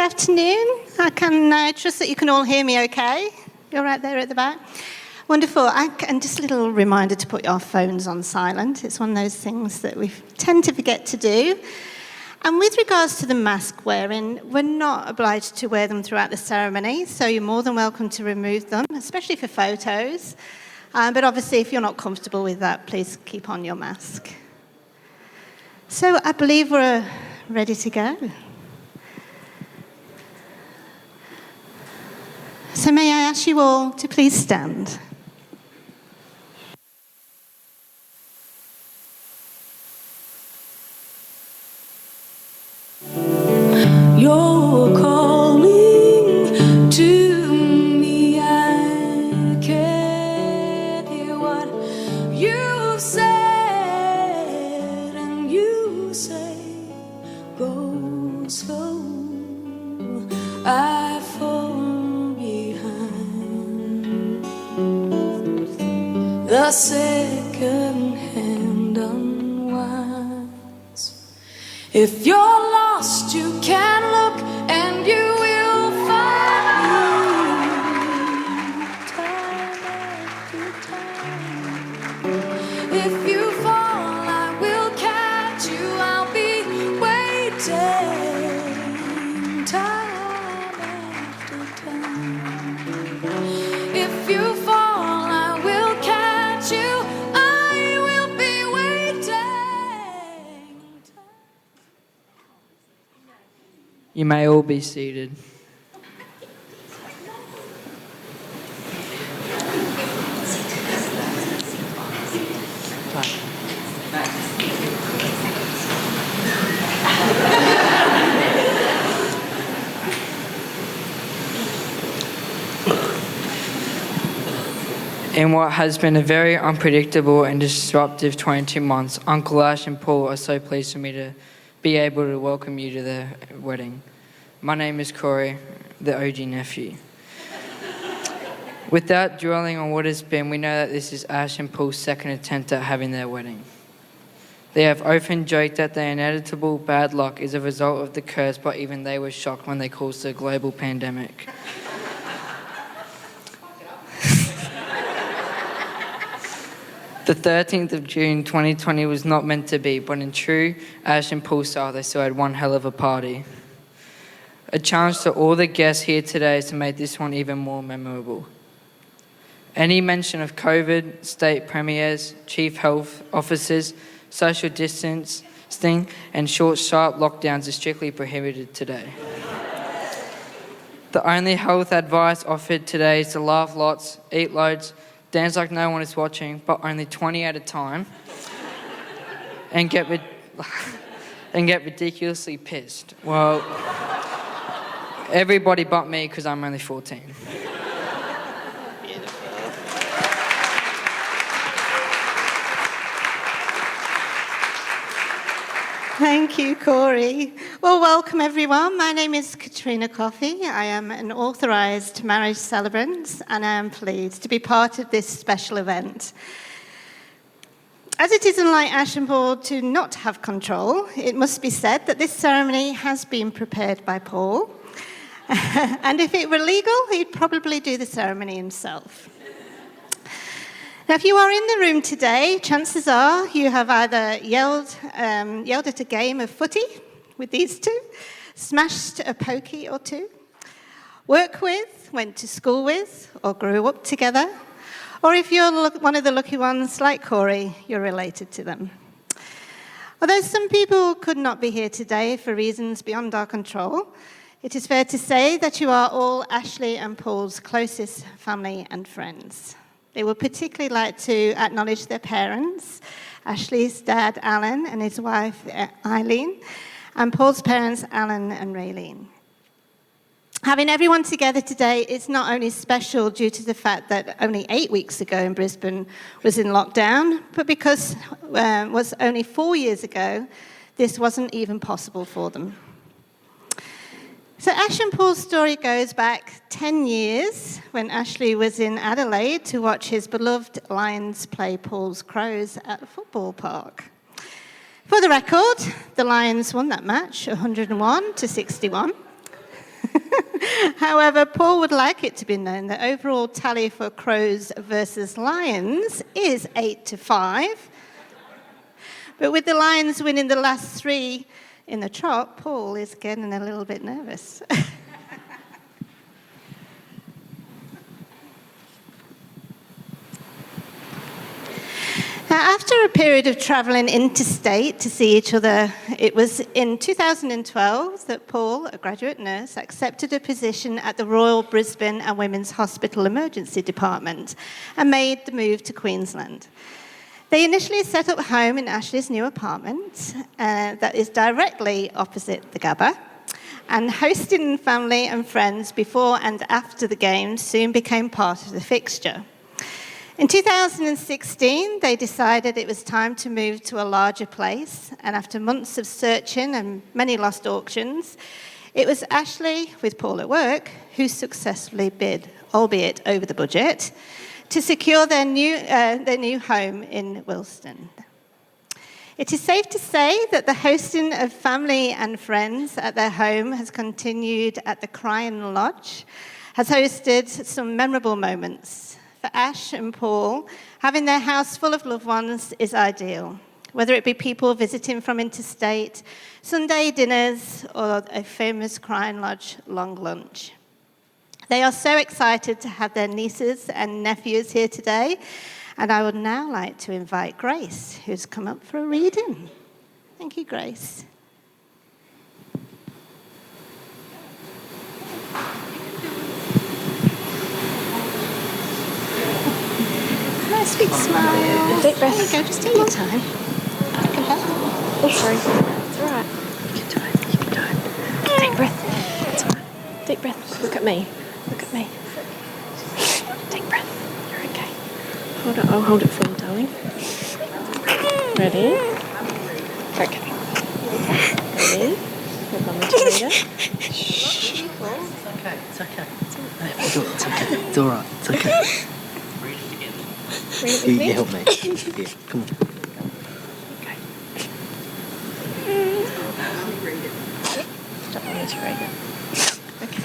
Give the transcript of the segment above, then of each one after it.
afternoon. I can trust that you can all hear me okay. You're right there at the back. Wonderful. And just a little reminder to put your phones on silent. It's one of those things that we tend to forget to do. And with regards to the mask wearing, we're not obliged to wear them throughout the ceremony, so you're more than welcome to remove them, especially for photos. But obviously, if you're not comfortable with that, please keep on your mask. So I believe we're ready to go. So may I ask you all to please stand. You're calling to me, I can't hear what you've said, and you say, go slow, I fall behind. The second hand unwinds. If you're lost, you can look and you will find me time after time. If you fall, I will catch you. I'll be waiting time after time. If you fall, I will catch you. I will be waiting. You may all be seated. In what has been a very unpredictable and disruptive 22 months, Uncle Ash and Paul are so pleased for me to be able to welcome you to their wedding. My name is Corey, the OG nephew. Without dwelling on what has been, we know that this is Ash and Paul's second attempt at having their wedding. They have often joked that their inevitable bad luck is a result of the curse, but even they were shocked when they caused a global pandemic. The 13th of June 2020 was not meant to be, but in true Ash and Paul style, they still had one hell of a party. A challenge to all the guests here today is to make this one even more memorable. Any mention of COVID, state premiers, chief health officers, social distancing, and short, sharp lockdowns is strictly prohibited today. The only health advice offered today is to laugh lots, eat loads, dance like no one is watching, but only 20 at a time, and get ridiculously pissed. Well, everybody but me, because I'm only 14. Thank you, Corey. Well, welcome everyone. My name is Katrina Coffey. I am an authorised marriage celebrant, and I am pleased to be part of this special event. As it isn't like Ash and Paul to not have control, it must be said that this ceremony has been prepared by Paul. And if it were legal, he'd probably do the ceremony himself. Now, if you are in the room today, chances are you have either yelled at a game of footy with these two, smashed a pokey or two, worked with, went to school with, or grew up together, or if you're one of the lucky ones like Corey, you're related to them. Although some people could not be here today for reasons beyond our control, it is fair to say that you are all Ashley and Paul's closest family and friends. They would particularly like to acknowledge their parents, Ashley's dad, Alan, and his wife, Eileen, and Paul's parents, Alan and Raylene. Having everyone together today is not only special due to the fact that only 8 weeks ago in Brisbane was in lockdown, but because it was only 4 years ago, this wasn't even possible for them. So Ash and Paul's story goes back 10 years when Ashley was in Adelaide to watch his beloved Lions play Paul's Crows at a football park. For the record, the Lions won that match 101-61. However, Paul would like it to be known that overall tally for Crows versus Lions is 8-5. But with the Lions winning the last 3 in the trot, Paul is getting a little bit nervous. Now, after a period of travelling interstate to see each other, it was in 2012 that Paul, a graduate nurse, accepted a position at the Royal Brisbane and Women's Hospital Emergency Department and made the move to Queensland. They initially set up home in Ashley's new apartment that is directly opposite the Gabba, and hosting family and friends before and after the games soon became part of the fixture. In 2016, they decided it was time to move to a larger place, and after months of searching and many lost auctions, it was Ashley, with Paul at work, who successfully bid, albeit over the budget, to secure their new home in Wilston. It is safe to say that the hosting of family and friends at their home has continued at the Cryan Lodge, has hosted some memorable moments. For Ash and Paul, having their house full of loved ones is ideal, whether it be people visiting from interstate, Sunday dinners, or a famous Cryan Lodge long lunch. They are so excited to have their nieces and nephews here today, and I would now like to invite Grace, who's come up for a reading. Thank you, Grace. Nice big smile. Deep breath. There you go, just take your time. Oh, sorry. It's all right. You can do it. You can do it. Deep breath. It's all right. Deep breath. Look at me. Look at me. Deep breath. You're okay. Hold it. I'll hold it for you, darling. Ready? Okay. Ready? Hold on, Matilda. It's okay. It's okay. It's okay. It's all right. It's okay. Read it with me. You help me. Yeah, come on. Okay. Don't want me to read it. Okay.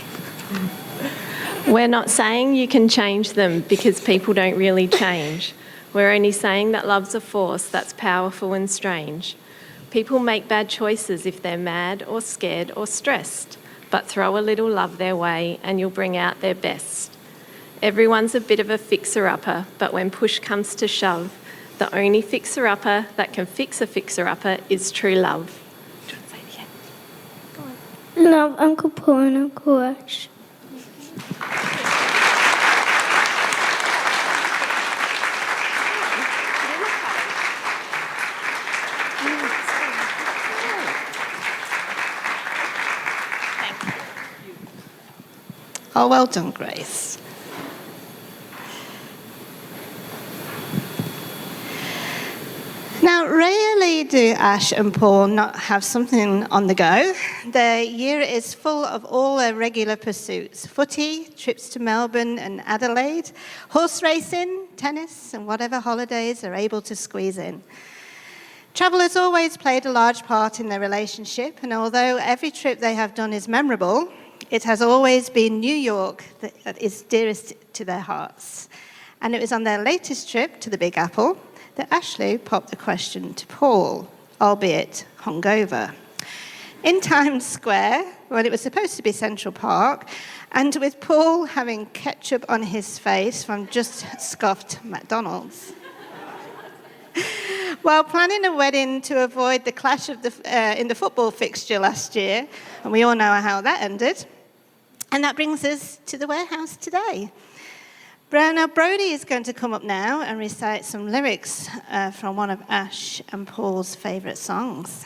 We're not saying you can change them because people don't really change. We're only saying that love's a force that's powerful and strange. People make bad choices if they're mad or scared or stressed, but throw a little love their way and you'll bring out their best. Everyone's a bit of a fixer-upper, but when push comes to shove, the only fixer-upper that can fix a fixer-upper is true love. Do you want to say it again? Love Uncle Paul and Uncle Ash. Oh, well done, Grace. Now, rarely do Ash and Paul not have something on the go. Their year is full of all their regular pursuits: footy, trips to Melbourne and Adelaide, horse racing, tennis, and whatever holidays they're able to squeeze in. Travel has always played a large part in their relationship, and although every trip they have done is memorable, it has always been New York that is dearest to their hearts. And it was on their latest trip to the Big Apple that Ashley popped the question to Paul, albeit hungover. In Times Square, when it was supposed to be Central Park, and with Paul having ketchup on his face from just scoffed McDonald's. While planning a wedding to avoid the clash of in the football fixture last year, and we all know how that ended. And that brings us to the warehouse today. Now, Brody is going to come up now and recite some lyrics from one of Ash and Paul's favourite songs.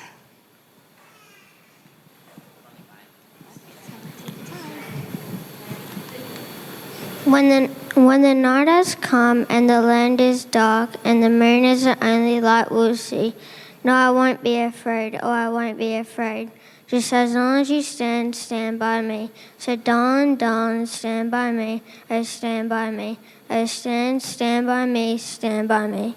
When the night has come and the land is dark and the moon is the only light we'll see, no, I won't be afraid, oh, I won't be afraid. Just as long as you stand by me. So darling, darling, stand by me, oh, stand by me, oh, stand by me, stand by me.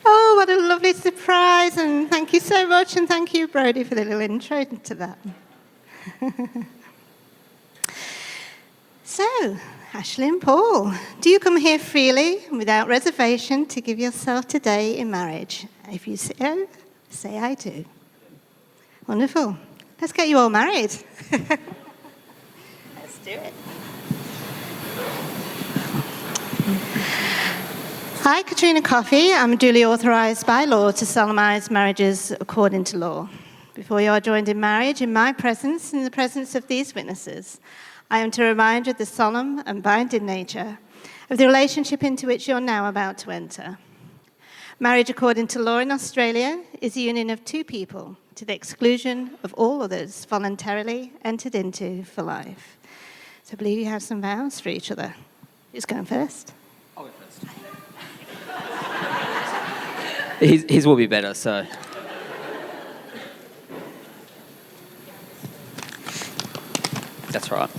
Oh, what a lovely surprise, and thank you so much, and thank you, Brodie, for the little intro to that. So, Ashley and Paul, do you come here freely and without reservation to give yourself today in marriage? If you so, say I do. Wonderful. Let's get you all married. Let's do it. Hi, Katrina Coffey. I'm duly authorised by law to solemnise marriages according to law. Before you are joined in marriage, in my presence, in the presence of these witnesses, I am to remind you of the solemn and binding nature of the relationship into which you're now about to enter. Marriage according to law in Australia is a union of two people to the exclusion of all others voluntarily entered into for life. So I believe you have some vows for each other. Who's going first? I'll go first. His will be better, so... That's right.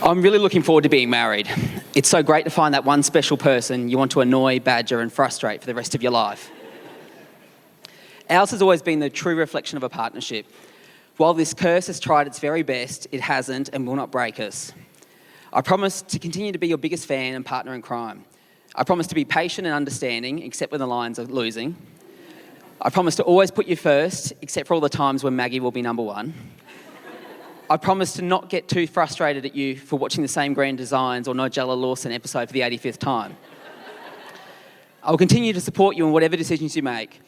I'm really looking forward to being married. It's so great to find that one special person you want to annoy, badger and frustrate for the rest of your life. Ours has always been the true reflection of a partnership. While this curse has tried its very best, it hasn't and will not break us. I promise to continue to be your biggest fan and partner in crime. I promise to be patient and understanding, except when the Lions are losing. I promise to always put you first, except for all the times when Maggie will be number one. I promise to not get too frustrated at you for watching the same Grand Designs or Nigella Lawson episode for the 85th time. I will continue to support you in whatever decisions you make,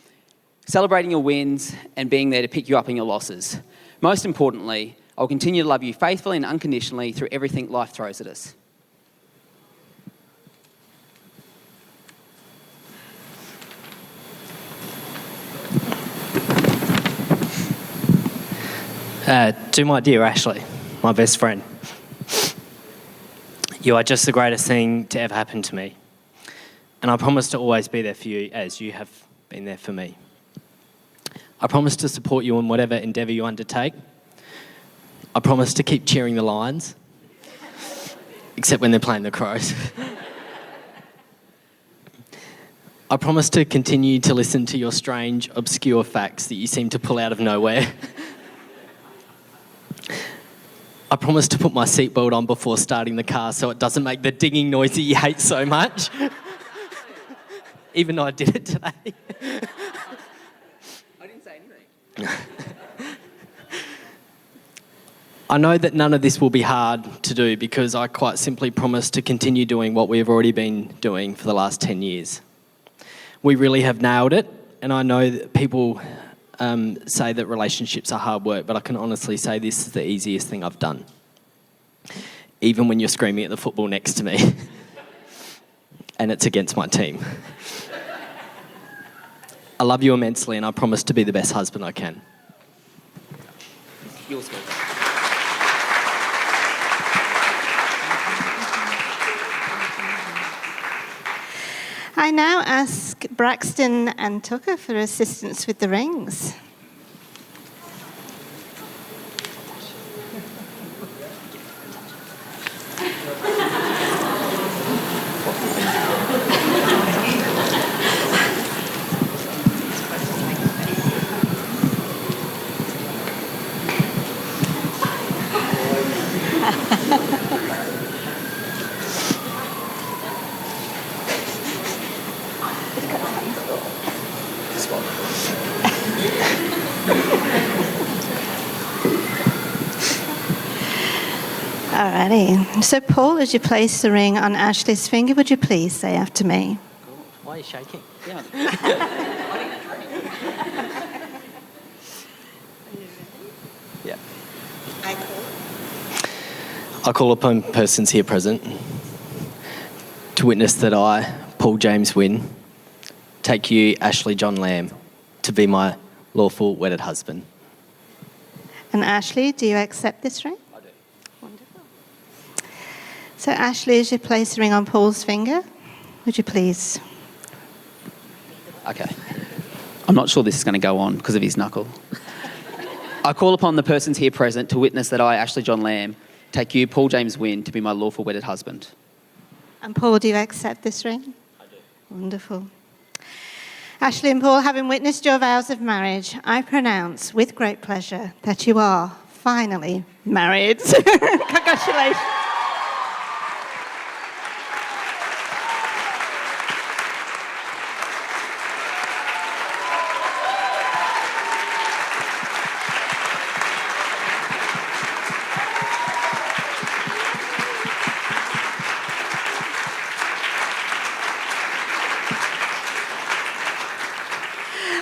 celebrating your wins and being there to pick you up in your losses. Most importantly, I will continue to love you faithfully and unconditionally through everything life throws at us. To my dear Ashley, my best friend, you are just the greatest thing to ever happen to me. And I promise to always be there for you as you have been there for me. I promise to support you in whatever endeavour you undertake. I promise to keep cheering the Lions, except when they're playing the Crows. I promise to continue to listen to your strange, obscure facts that you seem to pull out of nowhere. I promise to put my seatbelt on before starting the car so it doesn't make the dinging noise that you hate so much. Even though I did it today. I didn't say anything. I know that none of this will be hard to do because I quite simply promise to continue doing what we have already been doing for the last 10 years. We really have nailed it, and I know that people say that relationships are hard work, but I can honestly say this is the easiest thing I've done. Even when you're screaming at the football next to me and it's against my team. I love you immensely and I promise to be the best husband I can. Yours, I now ask Braxton and Tucker for assistance with the rings. Alrighty. So, Paul, as you place the ring on Ashley's finger, would you please say after me? Why are you shaking? Yeah. Yeah. I call upon persons here present to witness that I, Paul James Wynne, take you, Ashley John Lamb, to be my lawful wedded husband. And Ashley, do you accept this ring? I do. Wonderful. So, Ashley, as you place the ring on Paul's finger, would you please? Okay. I'm not sure this is going to go on because of his knuckle. I call upon the persons here present to witness that I, Ashley John Lamb, take you, Paul James Wynne, to be my lawful wedded husband. And Paul, do you accept this ring? I do. Wonderful. Ashley and Paul, having witnessed your vows of marriage, I pronounce with great pleasure that you are finally married. Congratulations.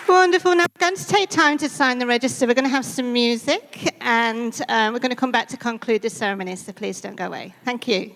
Wonderful. Now we're going to take time to sign the register. We're going to have some music and we're going to come back to conclude the ceremony, so please don't go away. Thank you.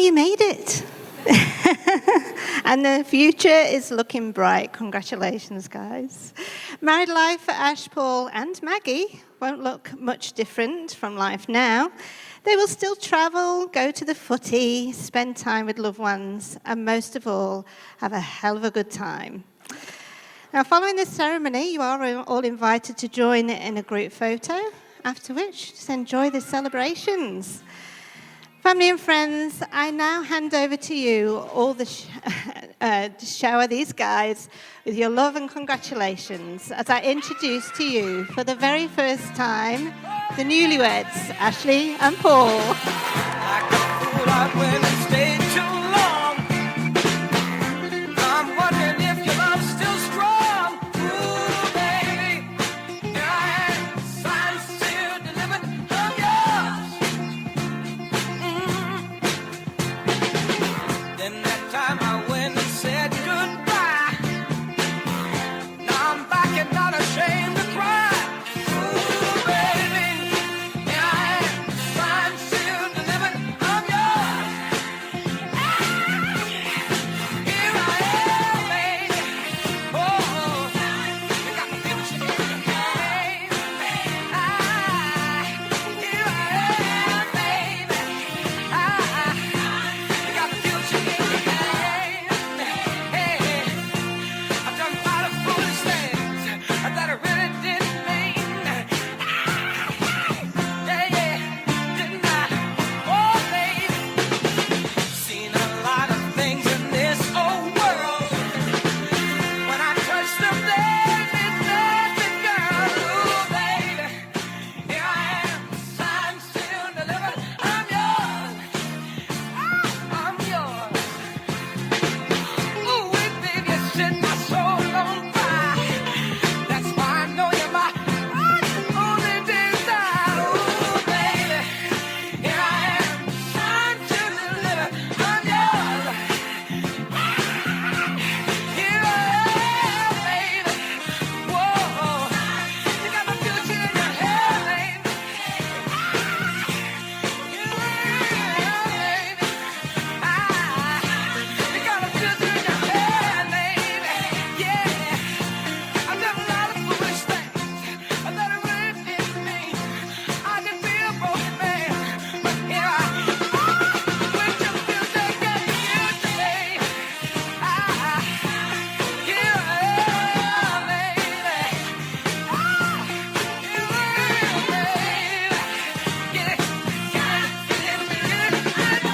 you made it. And the future is looking bright. Congratulations, guys. Married life for Ash, Paul, and Maggie won't look much different from life now. They will still travel, go to the footy, spend time with loved ones, and most of all, have a hell of a good time. Now, following this ceremony, you are all invited to join in a group photo, after which, just enjoy the celebrations. Family and friends, I now hand over to you all to shower these guys with your love and congratulations as I introduce to you for the very first time the newlyweds, Ashley and Paul. Like a fool, I went and stayed too long. I'm wondering if your love's still strong. Ooh, baby, here I am, signed, sealed, delivered, I'm yours. Then that time I went and said goodbye. Now I'm back and not ashamed to cry. Ooh, baby, here I am, signed, sealed, delivered, I'm yours. Here I am, baby. Oh, you got the future in your hands. Here I am, baby. You got the future in your hands. Hey, I've done a lot of foolish things that I really didn't mean. Yeah, didn't I? Oh, baby, seen a lot of things in this old world. When I touch them, there's nothing, girl. Ooh, baby, here I am, signed, sealed, delivered. I'm yours. I'm yours. Ooh, wait, baby, you set my soul on fire. That's why I know you're my only desire. Ooh, baby, here I am, signed, sealed, delivered. I'm yours. Here I am, baby. Whoa, you got my future in your hand, baby. You got a future in your hand, baby. Yeah, I've done a lot of foolish things that I really didn't mean. I can be a broken man, but here I am with your future, get you today. Here I am, baby. You baby. Get it, get it, get it, get it,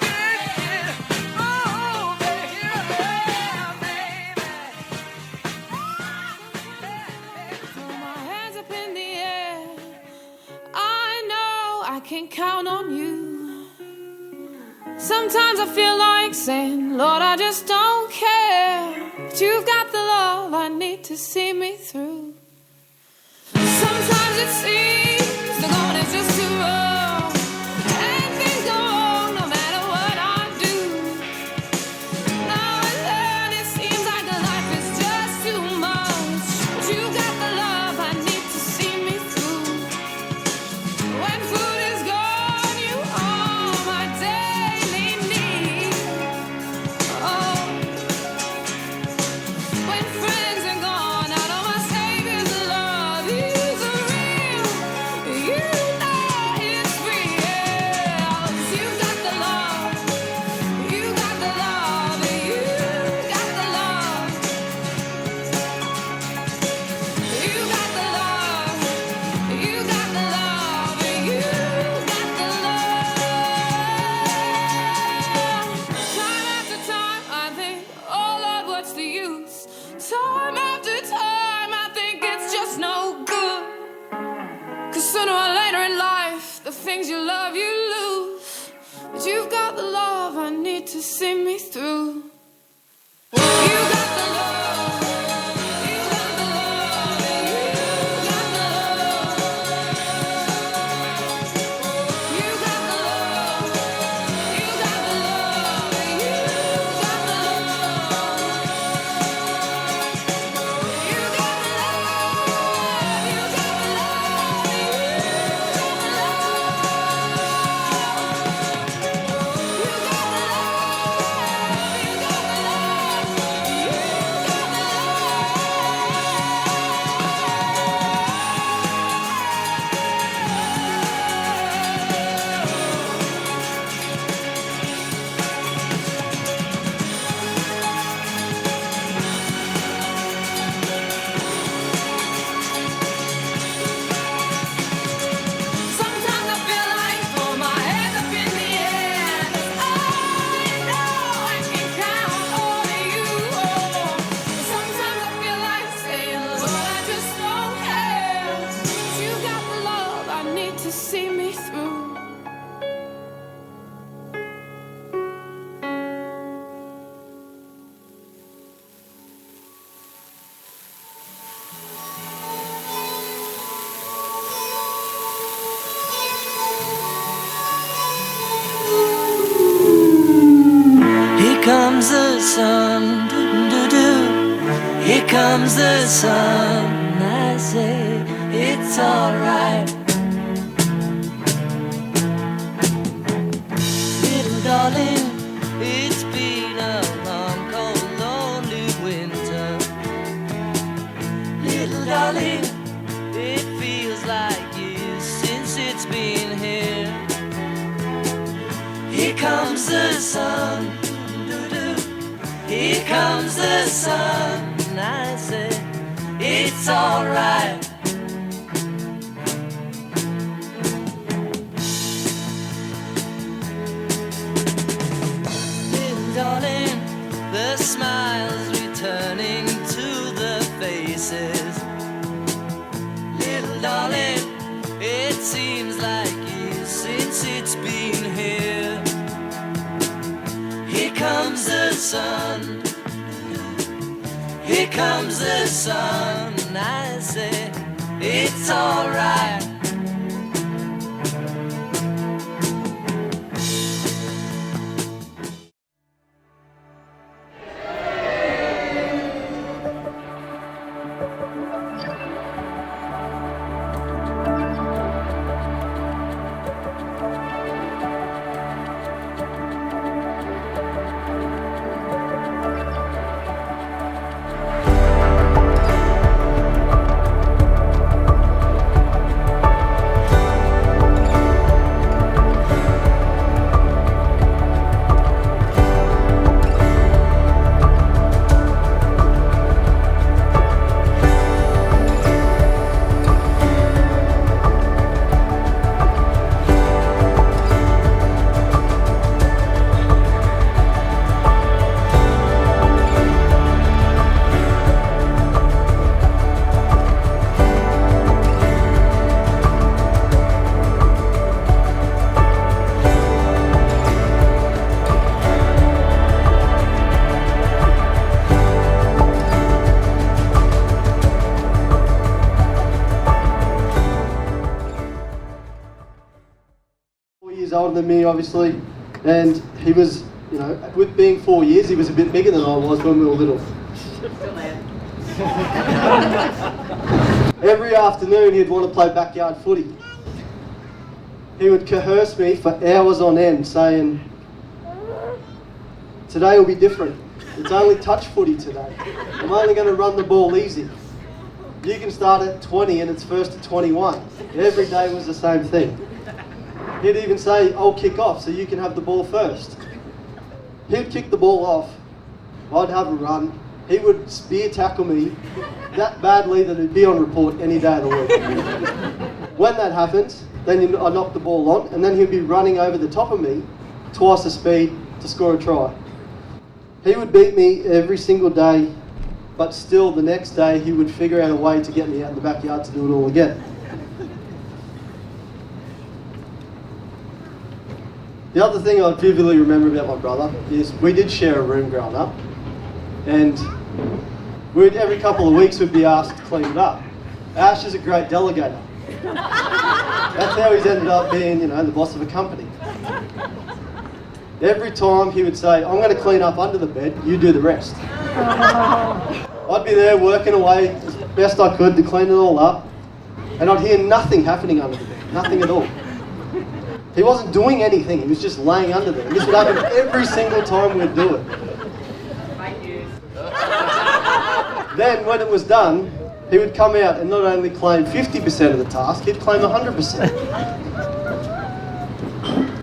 get it. Oh, baby, here I am, baby. Throw my hands up in the air. I know I can count on you. Sometimes I feel like saying, Lord, I just don't care. But you've got the love I need to see me through. Sometimes it seems the going is just too rough, and things go wrong no matter what I do. Now and then it seems like life is just too much. But you got the love I need to see me through. When food is gone, you are my daily need. Oh, when friends are gone, I know my Savior's love is real. You know it's real. 'Cause you got the love. You got the love. You got the love. You got the love. You got the love. You got the love. Time after time, I think, oh Lord, what's the use? Time after time, I think it's just no good. 'Cause sooner or later in life, the things you love, you lose. But you've got the love I need to see me through. You got the love. You got the love. You got the love. You got the love. You got the love. You got the love. You got the love. You got the love. You got the love. comes the sun, I say it's alright. Little darling, it's been a long, cold, lonely winter. Little darling, it feels like years since it's been here. Here comes the sun, doo-doo. Here comes the sun, and I say it's alright. Little darling, the smiles returning to the faces. Little darling, it seems like years since it's been here. Here comes the sun, here comes the sun, and I say it's alright. Older than me, obviously, and he was, you know, with being 4 years, he was a bit bigger than I was when we were little. Every afternoon he'd want to play backyard footy. He would coerce me for hours on end, saying, "Today will be different. It's only touch footy today. I'm only going to run the ball easy. You can start at 20 and it's first to 21. Every day was the same thing. He'd even say, "I'll kick off so you can have the ball first." He'd kick the ball off. I'd have a run. He would spear tackle me that badly that it'd be on report any day of the week. When that happens, then I knock the ball on, and then he'd be running over the top of me twice the speed to score a try. He would beat me every single day, but still the next day he would figure out a way to get me out in the backyard to do it all again. The other thing I vividly remember about my brother is we did share a room growing up, and every couple of weeks we'd be asked to clean it up. Ash is a great delegator. That's how he's ended up being, you know, the boss of a company. Every time he would say, "I'm going to clean up under the bed, you do the rest." I'd be there working away as best I could to clean it all up, and I'd hear nothing happening under the bed, nothing at all. He wasn't doing anything, he was just laying under there. And this would happen every single time we'd do it. Then when it was done, he would come out and not only claim 50% of the task, he'd claim 100%.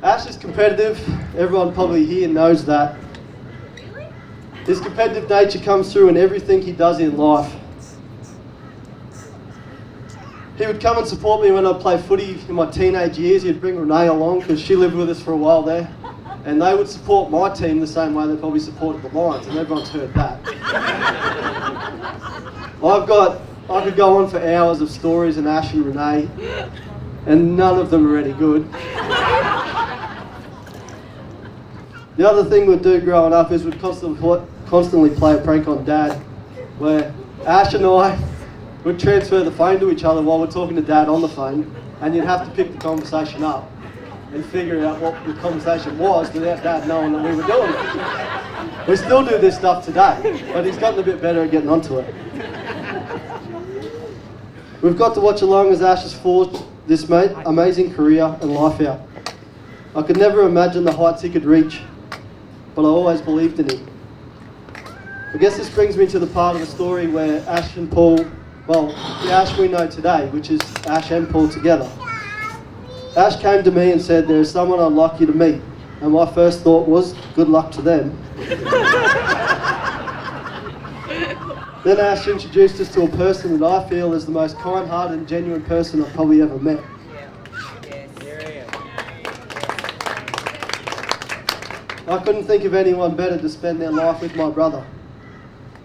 Ash is competitive, everyone probably here knows that. His competitive nature comes through in everything he does in life. He would come and support me when I'd play footy in my teenage years. He'd bring Renee along because she lived with us for a while there. And they would support my team the same way they probably supported the Lions, and everyone's heard that. I could go on for hours of stories in Ash and Renee, and none of them are any good. The other thing we'd do growing up is we'd constantly play a prank on Dad, where Ash and I would transfer the phone to each other while we're talking to Dad on the phone, and you'd have to pick the conversation up and figure out what the conversation was without Dad knowing that we were doing it. We still do this stuff today, but he's gotten a bit better at getting onto it. We've got to watch along as Ash has forged this amazing career and life out. I could never imagine the heights he could reach, but I always believed in him. I guess this brings me to the part of the story where Ash and Paul, well, the Ash we know today, which is Ash and Paul together. Ash came to me and said, there is someone I'd like you to meet. And my first thought was, good luck to them. Then Ash introduced us to a person that I feel is the most kind-hearted and genuine person I've probably ever met. I couldn't think of anyone better to spend their life with my brother.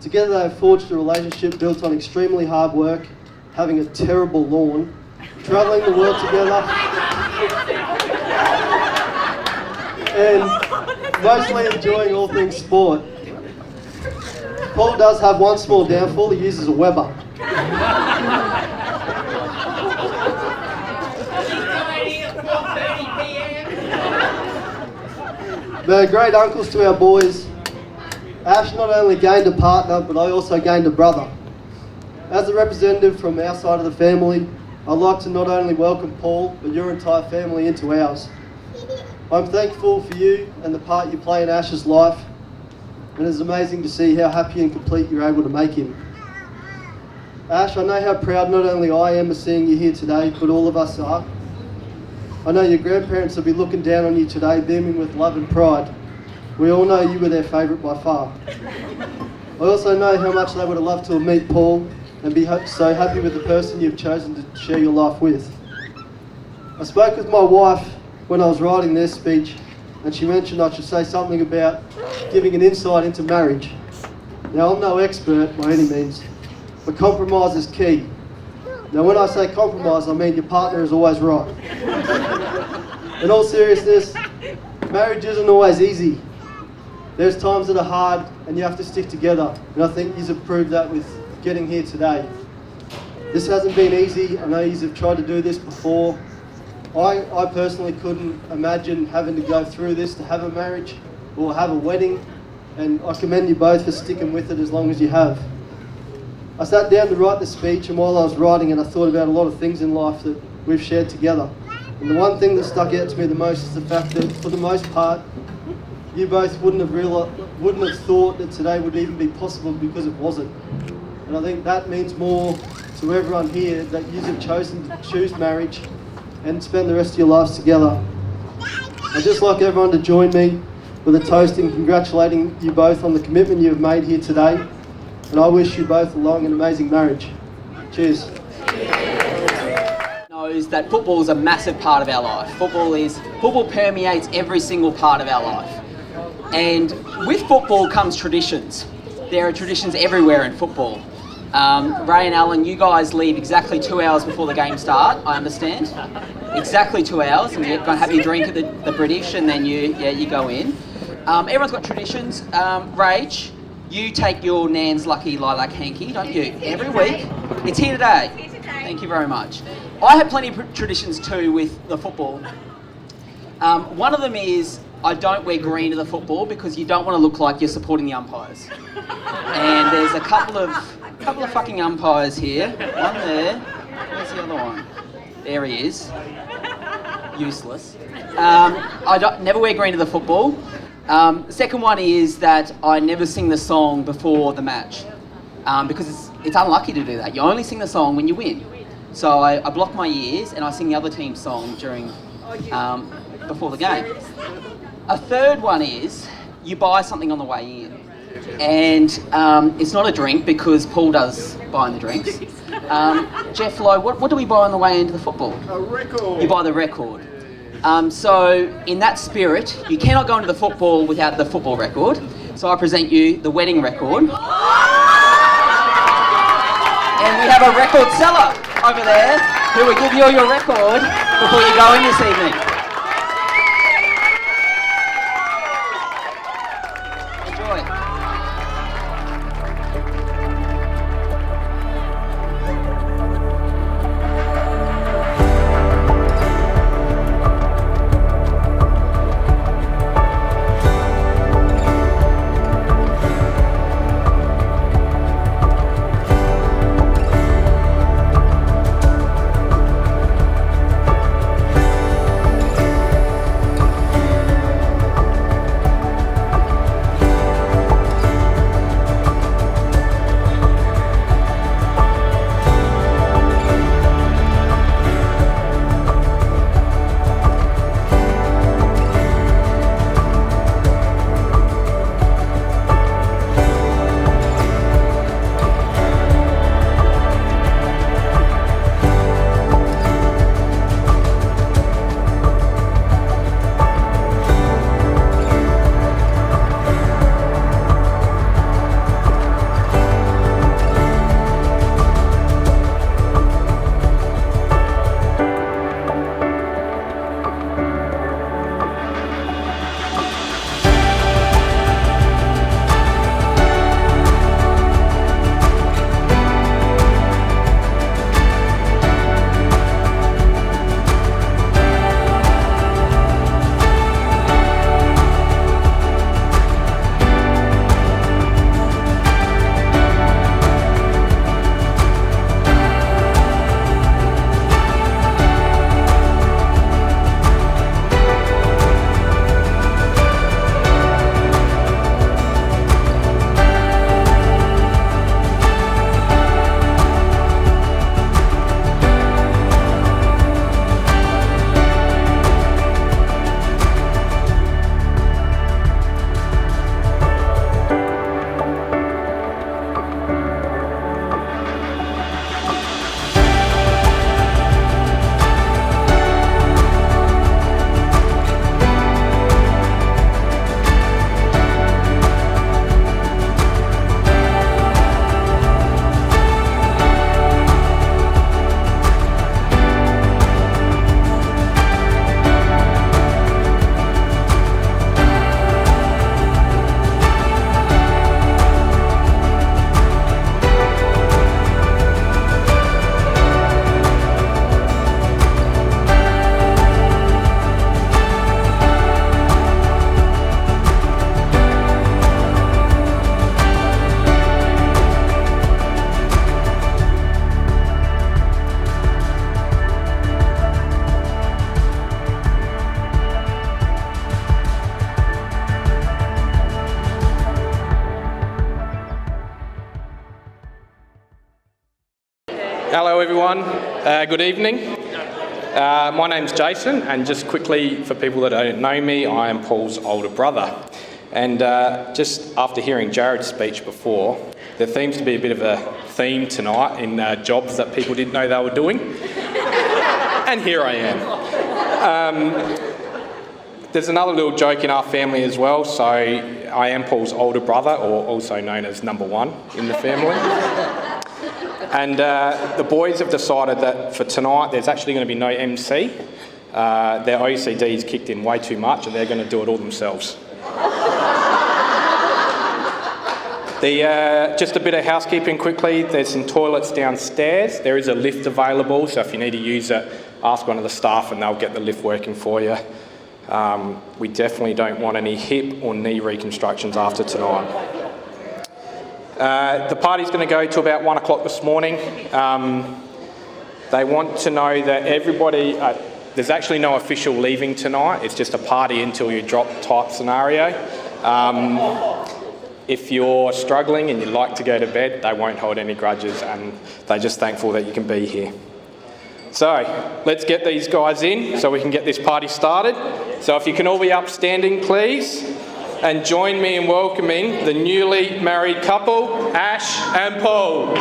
Together they've forged a relationship built on extremely hard work, having a terrible lawn, travelling the world together, and mostly enjoying all things sport. Paul does have one small downfall, he uses a Weber. They're great uncles to our boys. Ash not only gained a partner, but I also gained a brother. As a representative from our side of the family, I'd like to not only welcome Paul, but your entire family into ours. I'm thankful for you and the part you play in Ash's life, and it's amazing to see how happy and complete you're able to make him. Ash, I know how proud not only I am of seeing you here today, but all of us are. I know your grandparents will be looking down on you today, beaming with love and pride. We all know you were their favourite by far. I also know how much they would have loved to meet Paul and be so happy with the person you've chosen to share your life with. I spoke with my wife when I was writing their speech, and she mentioned I should say something about giving an insight into marriage. Now, I'm no expert by any means, but compromise is key. Now, when I say compromise, I mean your partner is always right. In all seriousness, marriage isn't always easy. There's times that are hard and you have to stick together, and I think you've proved that with getting here today. This hasn't been easy. I know you've tried to do this before. I personally couldn't imagine having to go through this to have a marriage or have a wedding, and I commend you both for sticking with it as long as you have. I sat down to write the speech, and while I was writing it, I thought about a lot of things in life that we've shared together. And the one thing that stuck out to me the most is the fact that, for the most part, you both wouldn't have thought that today would even be possible because it wasn't. And I think that means more to everyone here, that you have chosen to choose marriage and spend the rest of your lives together. I'd just like everyone to join me with a toast in congratulating you both on the commitment you have made here today. And I wish you both a long and amazing marriage. Cheers. Knows that football is a massive part of our life. Football permeates every single part of our life. And with football comes traditions. There are traditions everywhere in football. Ray and Alan, you guys leave exactly 2 hours before the game start, I understand. Exactly 2 hours, and you're going to have your drink at the British, and then you go in. Everyone's got traditions. Rach, you take your Nan's Lucky Lilac Hanky, don't you? Every week. It's here today. Thank you very much. I have plenty of traditions too with the football. One of them is I don't wear green to the football because you don't want to look like you're supporting the umpires. And there's a couple of fucking umpires here. One there. Where's the other one? There he is. Useless. I never wear green to the football. The second one is that I never sing the song before the match because it's unlucky to do that. You only sing the song when you win. So I block my ears and I sing the other team's song before the game. A third one is you buy something on the way in. And it's not a drink because Paul does buy the drinks. Jeff Lowe, what do we buy on the way into the football? A record. You buy the record. So in that spirit, you cannot go into the football without the football record. So I present you the wedding record. And we have a record seller over there who will give you your record before you go in this evening. Hello everyone, good evening. My name's Jason, and just quickly for people that don't know me, I am Paul's older brother. And just after hearing Jared's speech before, there seems to be a bit of a theme tonight in jobs that people didn't know they were doing. And here I am. There's another little joke in our family as well, so I am Paul's older brother, or also known as number one in the family. And the boys have decided that for tonight there's actually going to be no MC. Their OCD's kicked in way too much and they're going to do it all themselves. Just a bit of housekeeping quickly. There's some toilets downstairs. There is a lift available, so if you need to use it, ask one of the staff and they'll get the lift working for you. We definitely don't want any hip or knee reconstructions after tonight. The party's going to go to about 1 o'clock this morning. They want to know that everybody, there's actually no official leaving tonight. It's just a party until you drop type scenario. If you're struggling and you'd like to go to bed, they won't hold any grudges and they're just thankful that you can be here. So let's get these guys in so we can get this party started. So if you can all be upstanding, please. And join me in welcoming the newly married couple, Ash and Paul.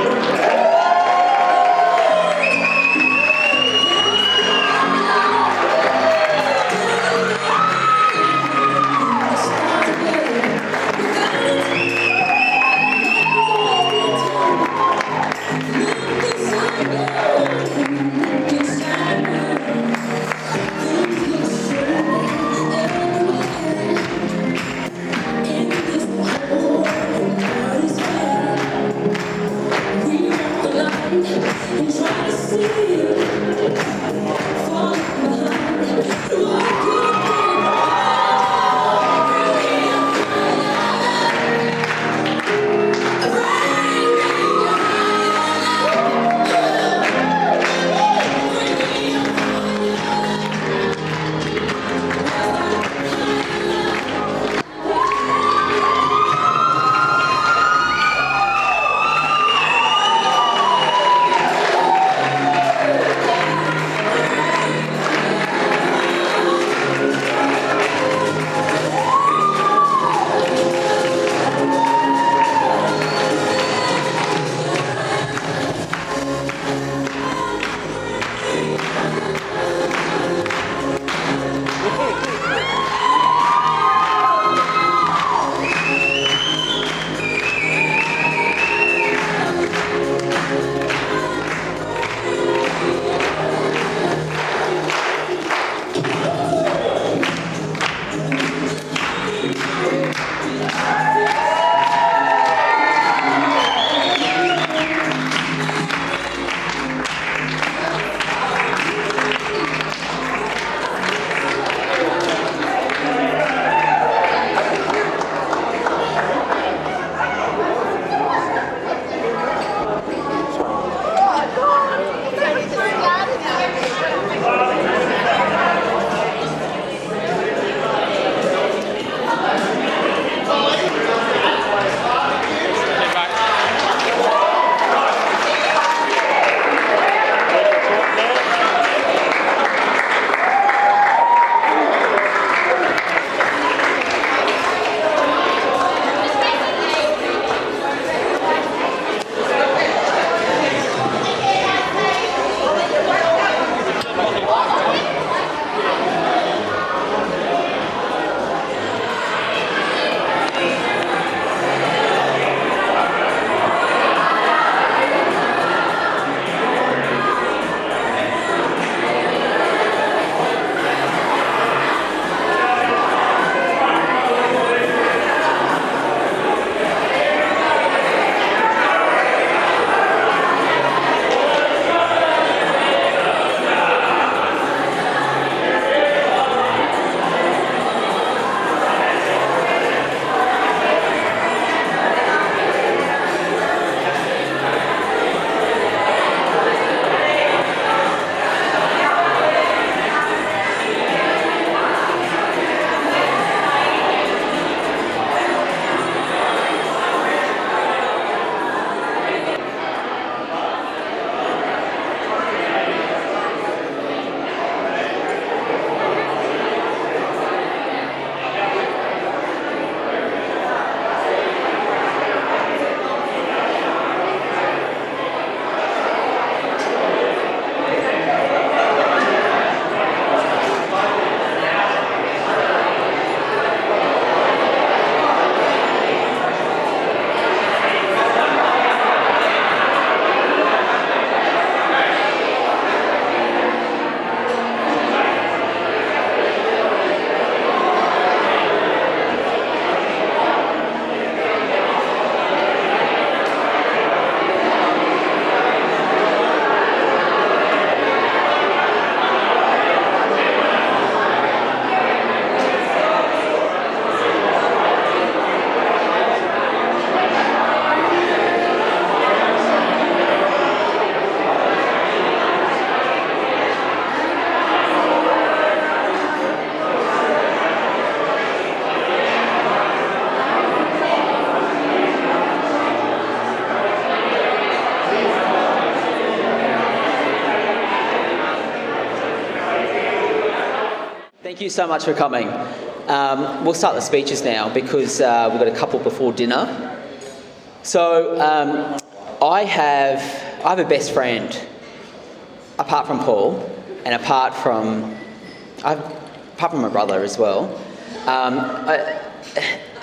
Thank you so much for coming. We'll start the speeches now because we've got a couple before dinner. So I have a best friend, apart from Paul, and apart from my brother as well.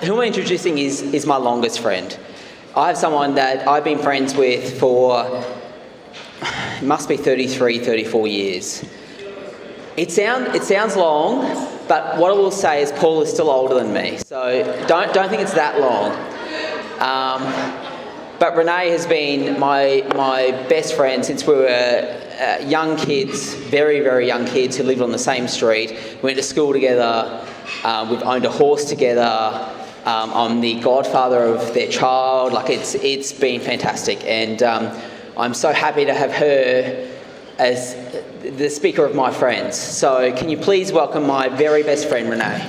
Who I'm introducing is my longest friend. I have someone that I've been friends with for, it must be 33, 34 years. It sounds long, but what I will say is Paul is still older than me, so don't think it's that long. But Renee has been my best friend since we were young kids, very, very young kids who lived on the same street. We went to school together. We've owned a horse together. I'm the godfather of their child. Like it's been fantastic, and I'm so happy to have her as the speaker of my friends. So can you please welcome my very best friend, Renee.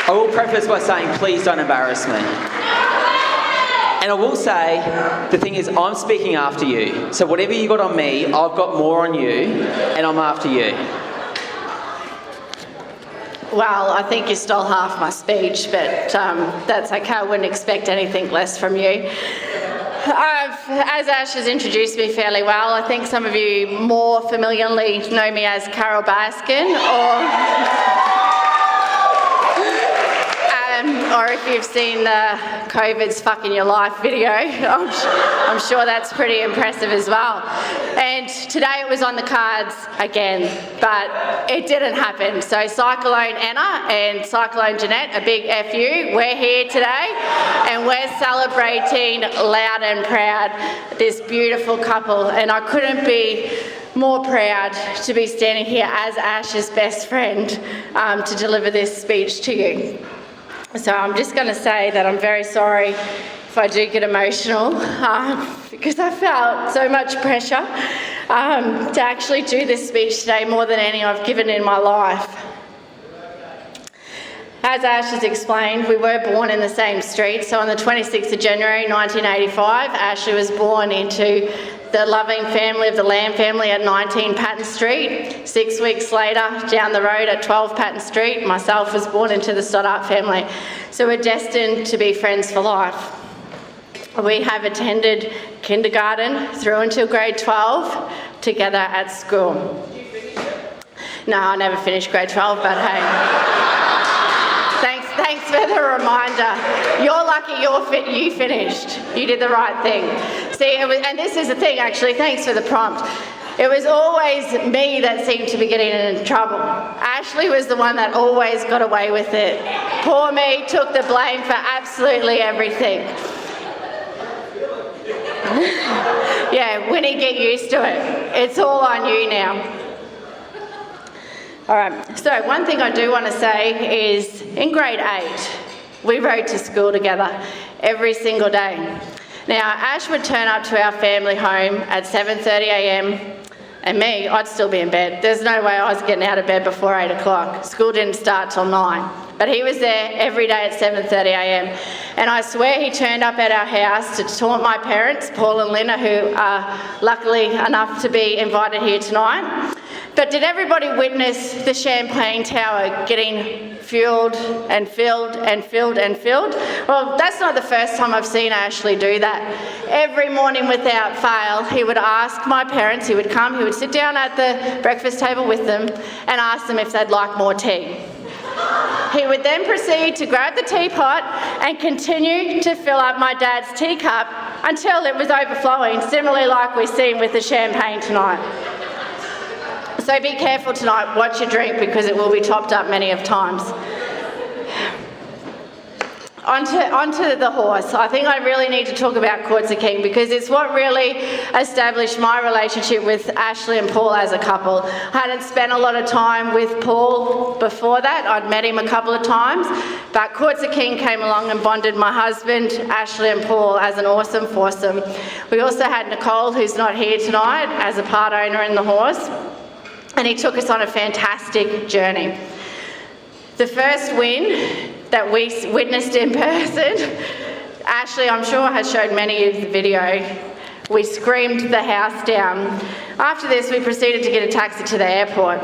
I will preface by saying, please don't embarrass me. And I will say, the thing is, I'm speaking after you. So whatever you got on me, I've got more on you, and I'm after you. Well, I think you stole half my speech, but that's okay. I wouldn't expect anything less from you. As Ash has introduced me fairly well, I think some of you more familiarly know me as Carol Baskin, or if you've seen the COVID's fucking your life video, I'm sure that's pretty impressive as well. And today it was on the cards again, but it didn't happen. So Cyclone Anna and Cyclone Jeanette, a big FU. We're here today and we're celebrating loud and proud this beautiful couple. And I couldn't be more proud to be standing here as Ash's best friend to deliver this speech to you. So I'm just going to say that I'm very sorry if I do get emotional because I felt so much pressure to actually do this speech today, more than any I've given in my life. As Ash has explained, we were born in the same street. So on the 26th of January 1985, Ashley was born into the loving family of the Lamb family at 19 Patton Street. 6 weeks later, down the road at 12 Patton Street, myself was born into the Stoddart family. So we're destined to be friends for life. We have attended kindergarten through until grade 12 together at school. No, I never finished grade 12, but hey. Thanks for the reminder. You're lucky you finished. You did the right thing. See, and this is the thing actually, thanks for the prompt. It was always me that seemed to be getting in trouble. Ashley was the one that always got away with it. Poor me took the blame for absolutely everything. Yeah, Winnie, get used to it. It's all on you now. All right, so one thing I do want to say is in grade 8, we rode to school together every single day. Now, Ash would turn up to our family home at 7:30 a.m. and me, I'd still be in bed. There's no way I was getting out of bed before 8 o'clock. School didn't start till 9. But he was there every day at 7:30 a.m. And I swear he turned up at our house to taunt my parents, Paul and Linda, who are luckily enough to be invited here tonight. But did everybody witness the champagne tower getting fueled and filled and filled and filled? Well, that's not the first time I've seen Ashley do that. Every morning without fail, he would ask my parents, he would come, he would sit down at the breakfast table with them and ask them if they'd like more tea. He would then proceed to grab the teapot and continue to fill up my dad's teacup until it was overflowing, similarly like we've seen with the champagne tonight. So be careful tonight, watch your drink because it will be topped up many of times. Onto the horse. I think I really need to talk about Courtesy King because it's what really established my relationship with Ashley and Paul as a couple. I hadn't spent a lot of time with Paul before that. I'd met him a couple of times, but Courtesy King came along and bonded my husband, Ashley and Paul as an awesome foursome. We also had Nicole, who's not here tonight, as a part owner in the horse, and he took us on a fantastic journey. The first win that we witnessed in person, Ashley, I'm sure, has showed many of the video, We screamed the house down. After this, we proceeded to get a taxi to the airport.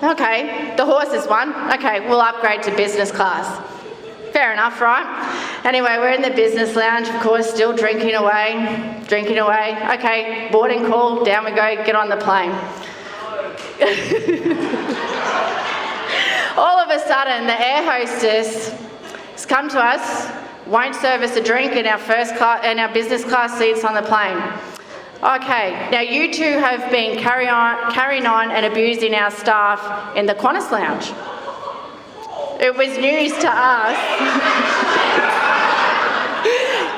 Okay, the horses won. Okay, we'll upgrade to business class. Fair enough, right? Anyway, we're in the business lounge, of course, still drinking away. Okay, boarding call, down we go, get on the plane. All of a sudden, the air hostess has come to us, won't serve us a drink in our business class seats on the plane. Okay, now you two have been carrying on and abusing our staff in the Qantas lounge. It was news to us.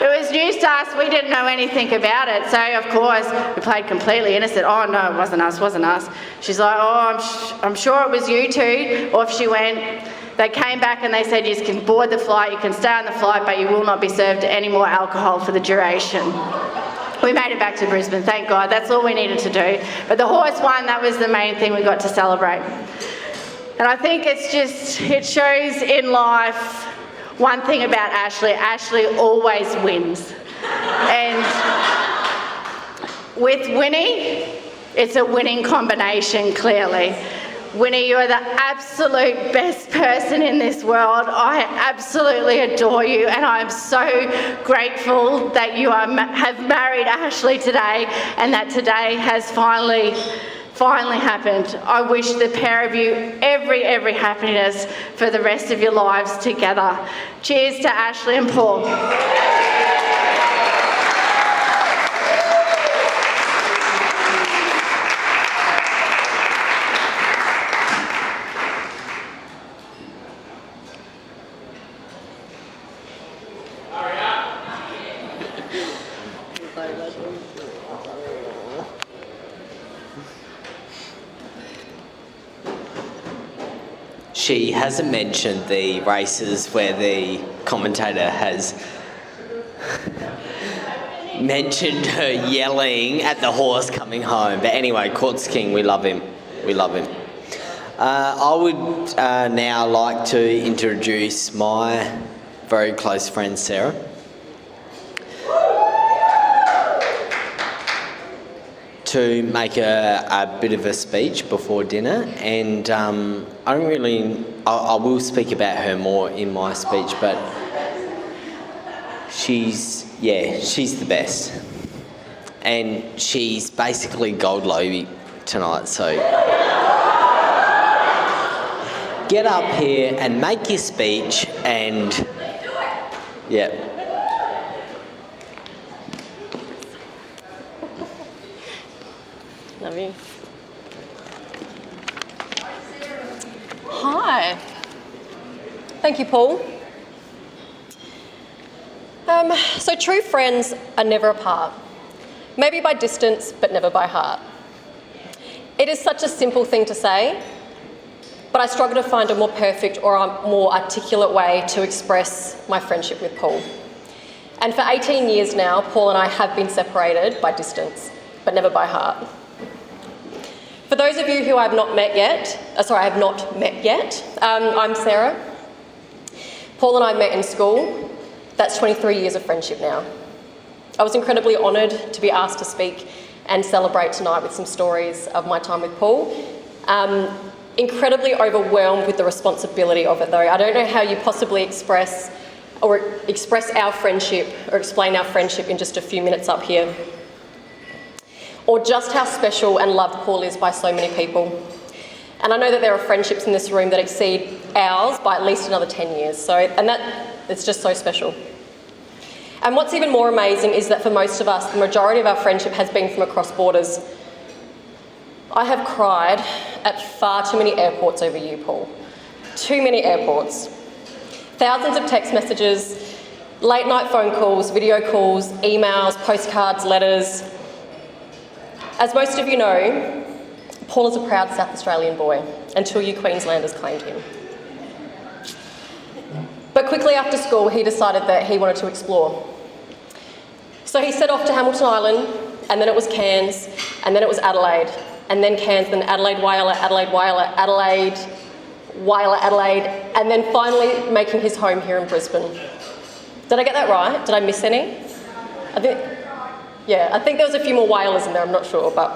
It was news to us. We didn't know anything about it. So, of course, we played completely innocent. Oh, no, it wasn't us. She's like, oh, I'm sure it was you two. Off she went. They came back and they said, you can board the flight, you can stay on the flight, but you will not be served any more alcohol for the duration. We made it back to Brisbane, thank God. That's all we needed to do. But the horse won, that was the main thing we got to celebrate. And I think it shows in life one thing about Ashley. Ashley always wins. And with Winnie, it's a winning combination, clearly. Winnie, you are the absolute best person in this world. I absolutely adore you, and I'm so grateful that you have married Ashley today, and that today has finally happened. I wish the pair of you every happiness for the rest of your lives together. Cheers to Ashley and Paul. She hasn't mentioned the races where the commentator has mentioned her yelling at the horse coming home. But anyway, Courts King, we love him. I would now like to introduce my very close friend, Sarah. To make a bit of a speech before dinner, and I will speak about her more in my speech, but she's the best, and she's basically Gold Lobby tonight, so get up here and make your speech, and yeah. Love you. Hi. Thank you, Paul. So true friends are never apart. Maybe by distance, but never by heart. It is such a simple thing to say, but I struggle to find a more perfect or a more articulate way to express my friendship with Paul. And for 18 years now, Paul and I have been separated by distance, but never by heart. For those of you who I have not met yet, I'm Sarah. Paul and I met in school. That's 23 years of friendship now. I was incredibly honoured to be asked to speak and celebrate tonight with some stories of my time with Paul. Incredibly overwhelmed with the responsibility of it though. I don't know how you possibly express our friendship or explain our friendship in just a few minutes up here. Or just how special and loved Paul is by so many people. And I know that there are friendships in this room that exceed ours by at least another 10 years. It's just so special. And what's even more amazing is that for most of us, the majority of our friendship has been from across borders. I have cried at far too many airports over you, Paul. Too many airports. Thousands of text messages, late night phone calls, video calls, emails, postcards, letters. As most of you know, Paul is a proud South Australian boy until you Queenslanders claimed him. But quickly after school, he decided that he wanted to explore. So he set off to Hamilton Island, and then it was Cairns, and then it was Adelaide, and then Cairns, then Adelaide, Whyalla, Adelaide, and then finally making his home here in Brisbane. Did I get that right? Did I miss any? Yeah, I think there was a few more whalers in there, I'm not sure, but...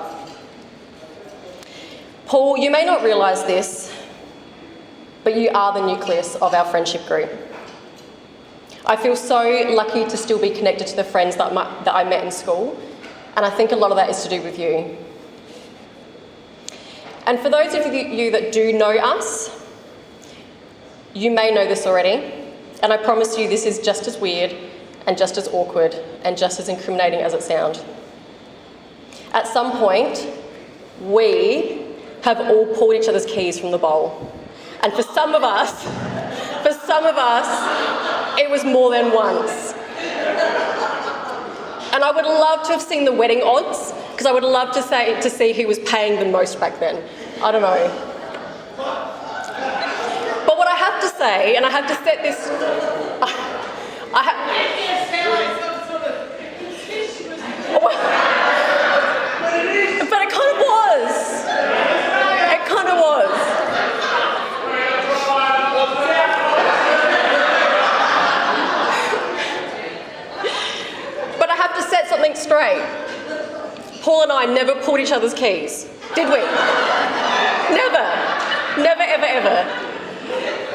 Paul, you may not realise this, but you are the nucleus of our friendship group. I feel so lucky to still be connected to the friends that I met in school, and I think a lot of that is to do with you. And for those of you that do know us, you may know this already, and I promise you this is just as weird and just as awkward and just as incriminating as it sounds. At some point, we have all pulled each other's keys from the bowl. And for some of us, it was more than once. And I would love to have seen the wedding odds, because I would love to see who was paying the most back then. I don't know. But what I have to say, and I have to set this... But it kind of was. It kind of was. But I have to set something straight. Paul and I never pulled each other's keys, did we? Never. Never, ever, ever.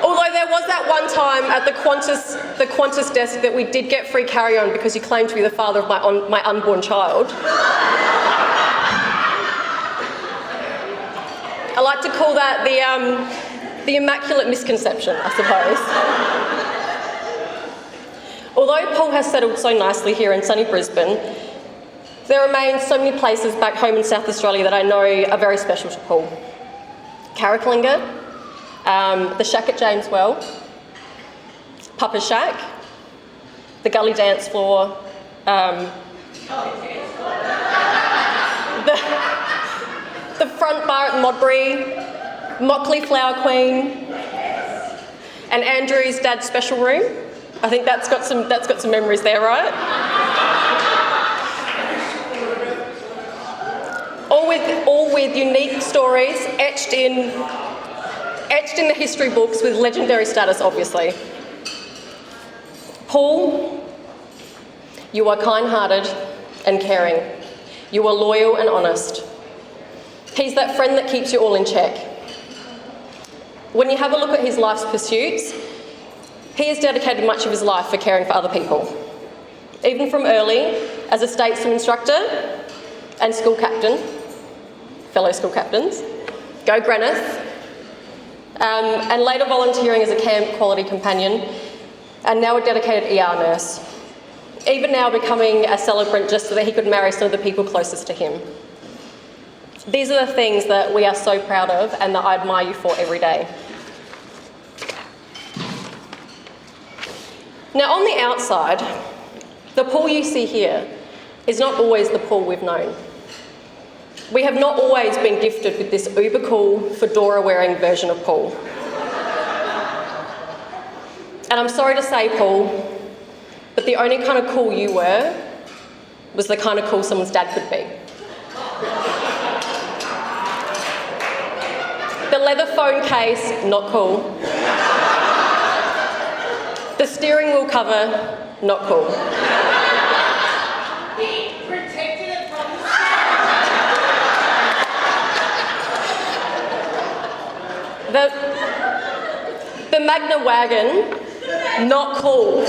Although there was that one time at the Qantas desk that we did get free carry-on because you claimed to be the father of my unborn child. I like to call that the immaculate misconception, I suppose. Although Paul has settled so nicely here in sunny Brisbane, there remain so many places back home in South Australia that I know are very special to Paul. Carricklinga, the shack at James Well, Papa's Shack, the Gully Dance Floor, the front bar at Modbury, Mockley Flower Queen, and Andrew's dad's special room. I think that's got some memories there, right? All with unique stories etched in the history books with legendary status, obviously. Paul, you are kind-hearted and caring. You are loyal and honest. He's that friend that keeps you all in check. When you have a look at his life's pursuits, he has dedicated much of his life for caring for other people. Even from early, as a state swim instructor and school captain, fellow school captains, go Granith, and later volunteering as a camp quality companion, and now a dedicated ER nurse. Even now becoming a celebrant just so that he could marry some of the people closest to him. These are the things that we are so proud of and that I admire you for every day. Now, on the outside, the Paul you see here is not always the Paul we've known. We have not always been gifted with this uber cool, fedora-wearing version of Paul. And I'm sorry to say, Paul, but the only kind of cool you were was the kind of cool someone's dad could be. The leather phone case, not cool. The steering wheel cover, not cool. The Magna wagon, not cool.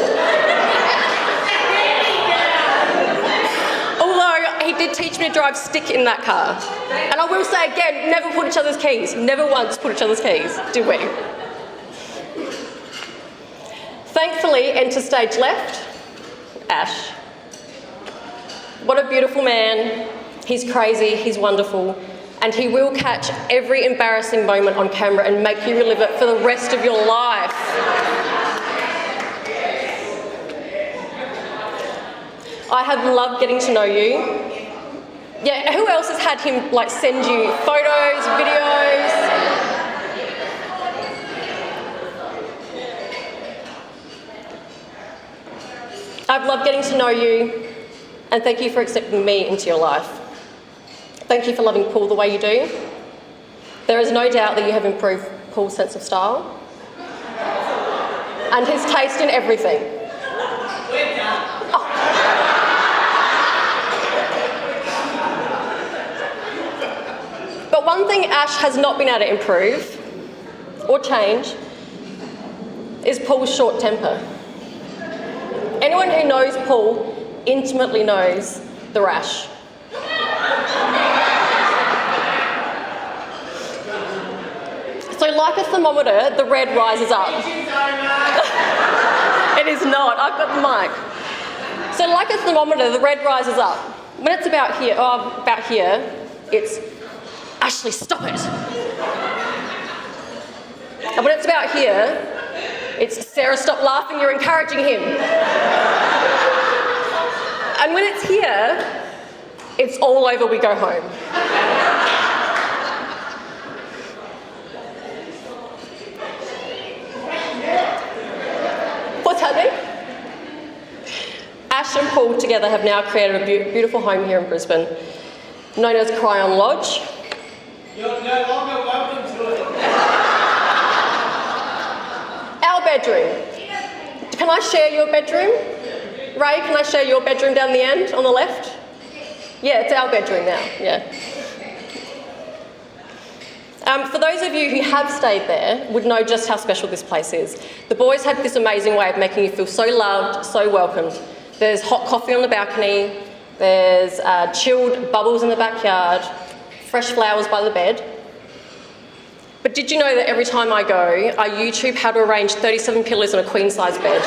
Although he did teach me to drive stick in that car. And I will say again, never put each other's keys. Never once put each other's keys, did we? Thankfully, enter stage left, Ash. What a beautiful man. He's crazy, he's wonderful, and he will catch every embarrassing moment on camera and make you relive it for the rest of your life. I have loved getting to know you. Yeah, who else has had him send you photos, videos? I've loved getting to know you, and thank you for accepting me into your life. Thank you for loving Paul the way you do. There is no doubt that you have improved Paul's sense of style and his taste in everything. Oh. thing Ash has not been able to improve or change is Paul's short temper. Anyone who knows Paul intimately knows the rash. So like a thermometer, the red rises up. It is not, I've got the mic. So like a thermometer, the red rises up. When it's about here, it's, Ashley, stop it. And when it's about here, it's, Sarah, stop laughing, you're encouraging him. And when it's here, it's all over, we go home. What's happening? Ash and Paul together have now created a beautiful home here in Brisbane, known as Cryon Lodge. You're no longer welcome to it. Our bedroom. Can I share your bedroom? Ray, can I share your bedroom down the end on the left? Yeah, it's our bedroom now, yeah. For those of you who have stayed there, would know just how special this place is. The boys have this amazing way of making you feel so loved, so welcomed. There's hot coffee on the balcony, there's chilled bubbles in the backyard, fresh flowers by the bed. But did you know that every time I go, I YouTube how to arrange 37 pillows on a queen-size bed?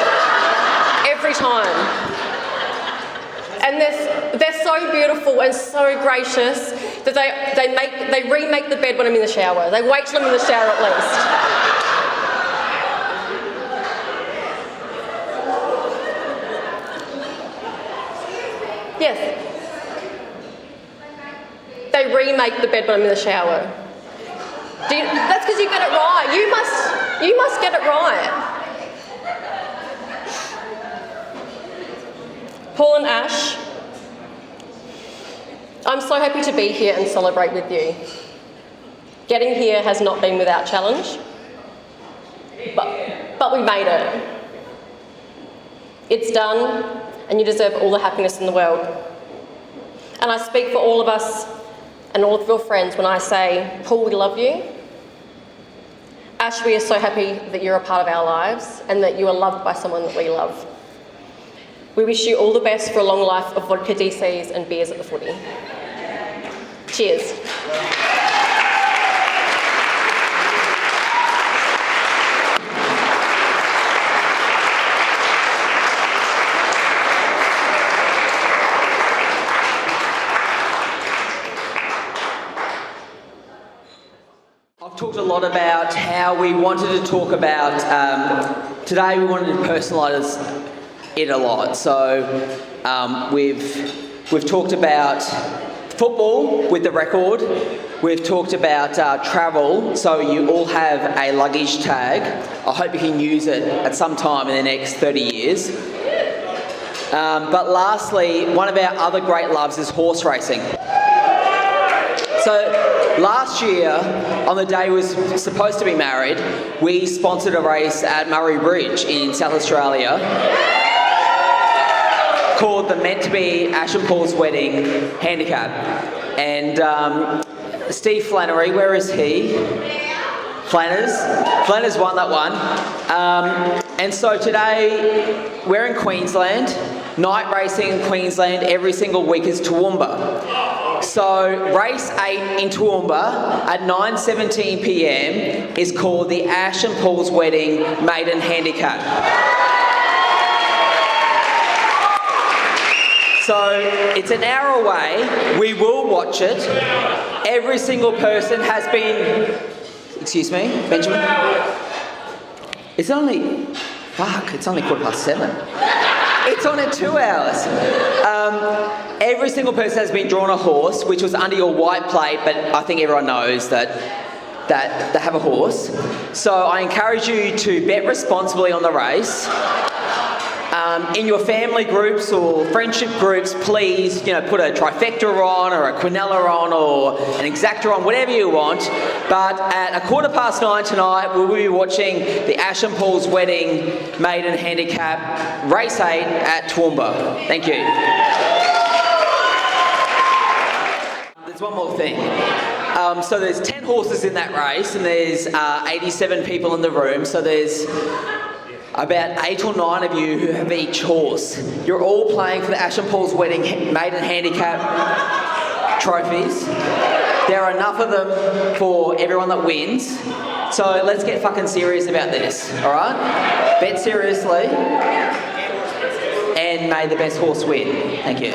Every time. And they're so beautiful and so gracious that they remake the bed when I'm in the shower. They wait till I'm in the shower at least. Yes. They remake the bed when I'm in the shower. That's because you get it right. You must get it right. Paul and Ash, I'm so happy to be here and celebrate with you. Getting here has not been without challenge, but we made it. It's done, and you deserve all the happiness in the world. And I speak for all of us and all of your friends when I say, Paul, we love you. Ash, we are so happy that you're a part of our lives and that you are loved by someone that we love. We wish you all the best for a long life of vodka DCs and beers at the footy. Cheers. I've talked a lot about how we wanted to talk about, today we wanted to personalise it a lot. So we've talked about football with the record, we've talked about travel, so you all have a luggage tag. I hope you can use it at some time in the next 30 years. But lastly, one of our other great loves is horse racing. So last year, on the day we were supposed to be married, we sponsored a race at Murray Bridge in South Australia called the Meant to Be Ash and Paul's Wedding Handicap. And Steve Flannery, where is he? Flanners won that one. And so today, we're in Queensland. Night racing in Queensland every single week is Toowoomba. So race 8 in Toowoomba at 9:17 p.m. is called the Ash and Paul's Wedding Maiden Handicap. So it's an hour away. We will watch it. Every single person has been... Excuse me, Benjamin? It's only 7:15. It's on in 2 hours. Every single person has been drawn a horse, which was under your white plate, but I think everyone knows that they have a horse. So I encourage you to bet responsibly on the race. In your family groups or friendship groups, please, put a trifecta on or a quinella on or an exacta on, whatever you want. But at 9:15 tonight, we'll be watching the Ash and Paul's Wedding Maiden Handicap Race 8 at Toowoomba. Thank you. There's one more thing. So there's 10 10 horses in that race, and there's 87 people in the room, so there's about 8 or 9 of you who have each horse. You're all playing for the Ash and Paul's Wedding Maiden Handicap trophies. There are enough of them for everyone that wins. So let's get fucking serious about this, all right? Bet seriously, and may the best horse win. Thank you.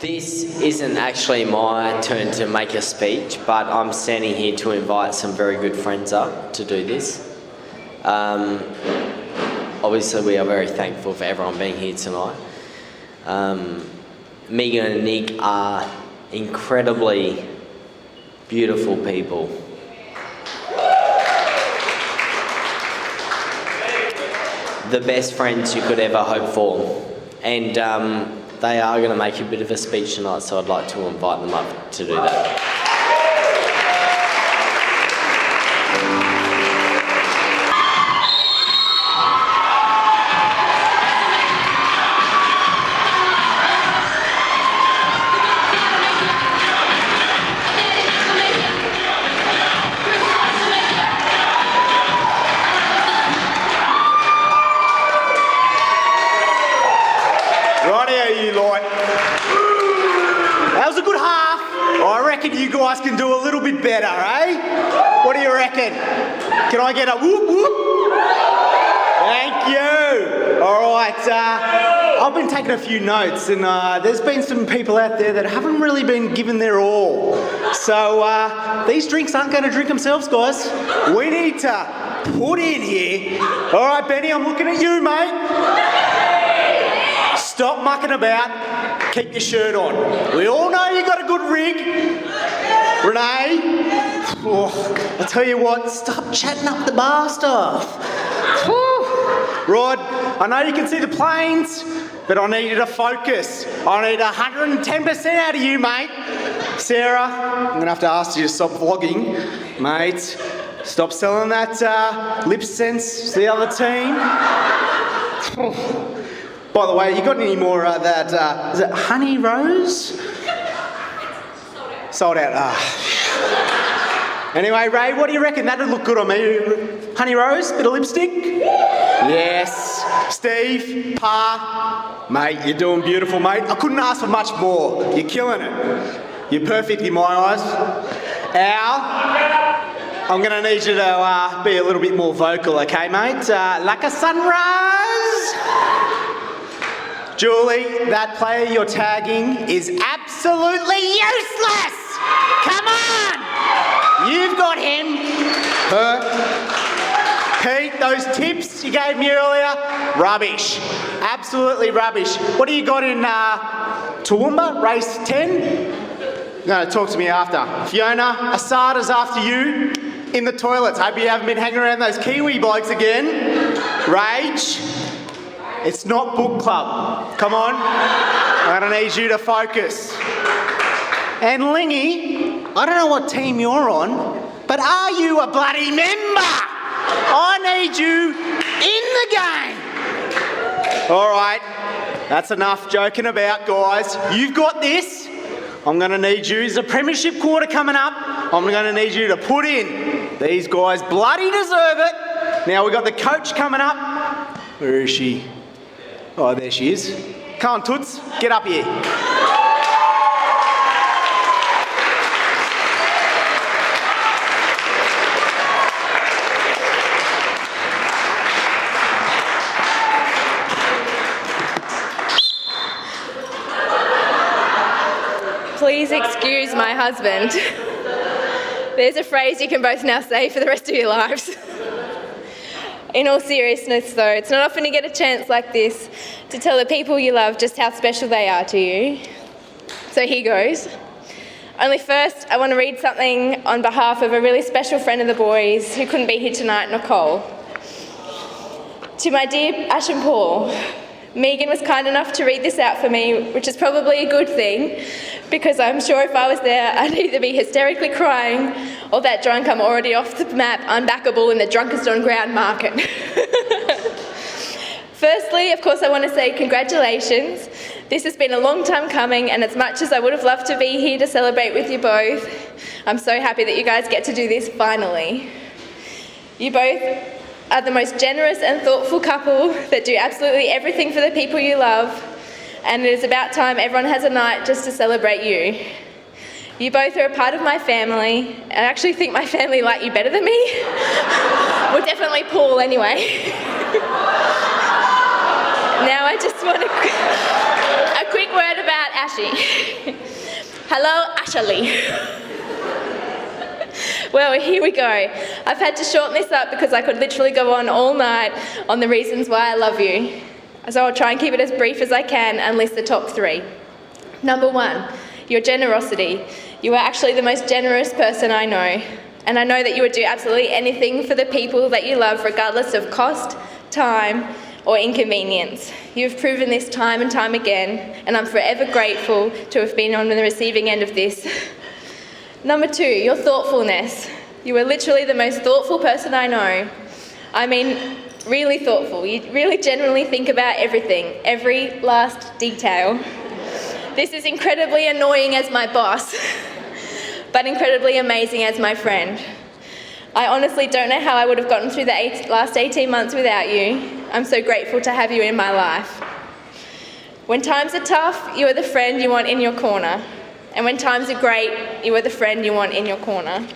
This isn't actually my turn to make a speech, but I'm standing here to invite some very good friends up to do this. Obviously, we are very thankful for everyone being here tonight. Megan and Nick are incredibly beautiful people. The best friends you could ever hope for. And they are going to make a bit of a speech tonight, so I'd like to invite them up to do that. You guys can do a little bit better, eh? What do you reckon? Can I get a whoop whoop? Thank you. All right, I've been taking a few notes, and there's been some people out there that haven't really been given their all. So these drinks aren't going to drink themselves, guys. We need to put in here. All right, Benny, I'm looking at you, mate. Stop mucking about. Keep your shirt on. We all know you got a good rig. Renee, I tell you what, stop chatting up the bar stuff. Rod, I know you can see the planes, but I need you to focus. I need 110% out of you, mate. Sarah, I'm going to have to ask you to stop vlogging, mate. Stop selling that lip sense to the other team. By the way, you got any more that, is it Honey Rose? Sold out. Anyway, Ray, what do you reckon? That'd look good on me. Honey Rose, bit of lipstick? Yes. Steve, Pa, mate, you're doing beautiful, mate. I couldn't ask for much more. You're killing it. You're perfect in my eyes. Al, I'm going to need you to be a little bit more vocal, okay, mate? Like a sunrise. Julie, that player you're tagging is absolutely useless. Come on. You've got him. Her. Pete, those tips you gave me earlier, rubbish. Absolutely rubbish. What do you got in Toowoomba, race 10? No, talk to me after. Fiona, Asada's after you in the toilets. Hope you haven't been hanging around those Kiwi blokes again. Rage, it's not book club. Come on. I'm going to need you to focus. And Lingy, I don't know what team you're on, but are you a bloody member? I need you in the game. All right, that's enough joking about, guys. You've got this. I'm going to need you. There's a premiership quarter coming up. I'm going to need you to put in. These guys bloody deserve it. Now, we've got the coach coming up. Where is she? Oh, there she is. Come on, Toots, get up here. Please excuse my husband. There's a phrase you can both now say for the rest of your lives. In all seriousness though, it's not often you get a chance like this to tell the people you love just how special they are to you. So here goes. Only first, I want to read something on behalf of a really special friend of the boys who couldn't be here tonight, Nicole. To my dear Ash and Paul, Megan was kind enough to read this out for me, which is probably a good thing, because I'm sure if I was there, I'd either be hysterically crying or that drunk I'm already off the map, unbackable in the drunkest on ground market. Firstly, of course, I want to say congratulations. This has been a long time coming, and as much as I would have loved to be here to celebrate with you both, I'm so happy that you guys get to do this finally. You both are the most generous and thoughtful couple that do absolutely everything for the people you love, and it is about time everyone has a night just to celebrate you. You both are a part of my family. I actually think my family like you better than me. Well, definitely Paul anyway. Now I just want a quick word about Ashy. Hello, Ashley. Well, here we go. I've had to shorten this up because I could literally go on all night on the reasons why I love you. So I'll try and keep it as brief as I can and list the top 3. Number 1, your generosity. You are actually the most generous person I know. And I know that you would do absolutely anything for the people that you love, regardless of cost, time, or inconvenience. You've proven this time and time again, and I'm forever grateful to have been on the receiving end of this. Number 2, your thoughtfulness. You are literally the most thoughtful person I know. I mean, really thoughtful. You really genuinely think about everything, every last detail. This is incredibly annoying as my boss, but incredibly amazing as my friend. I honestly don't know how I would have gotten through the last 18 months without you. I'm so grateful to have you in my life. When times are tough, you are the friend you want in your corner. And when times are great, you are the friend you want in your corner.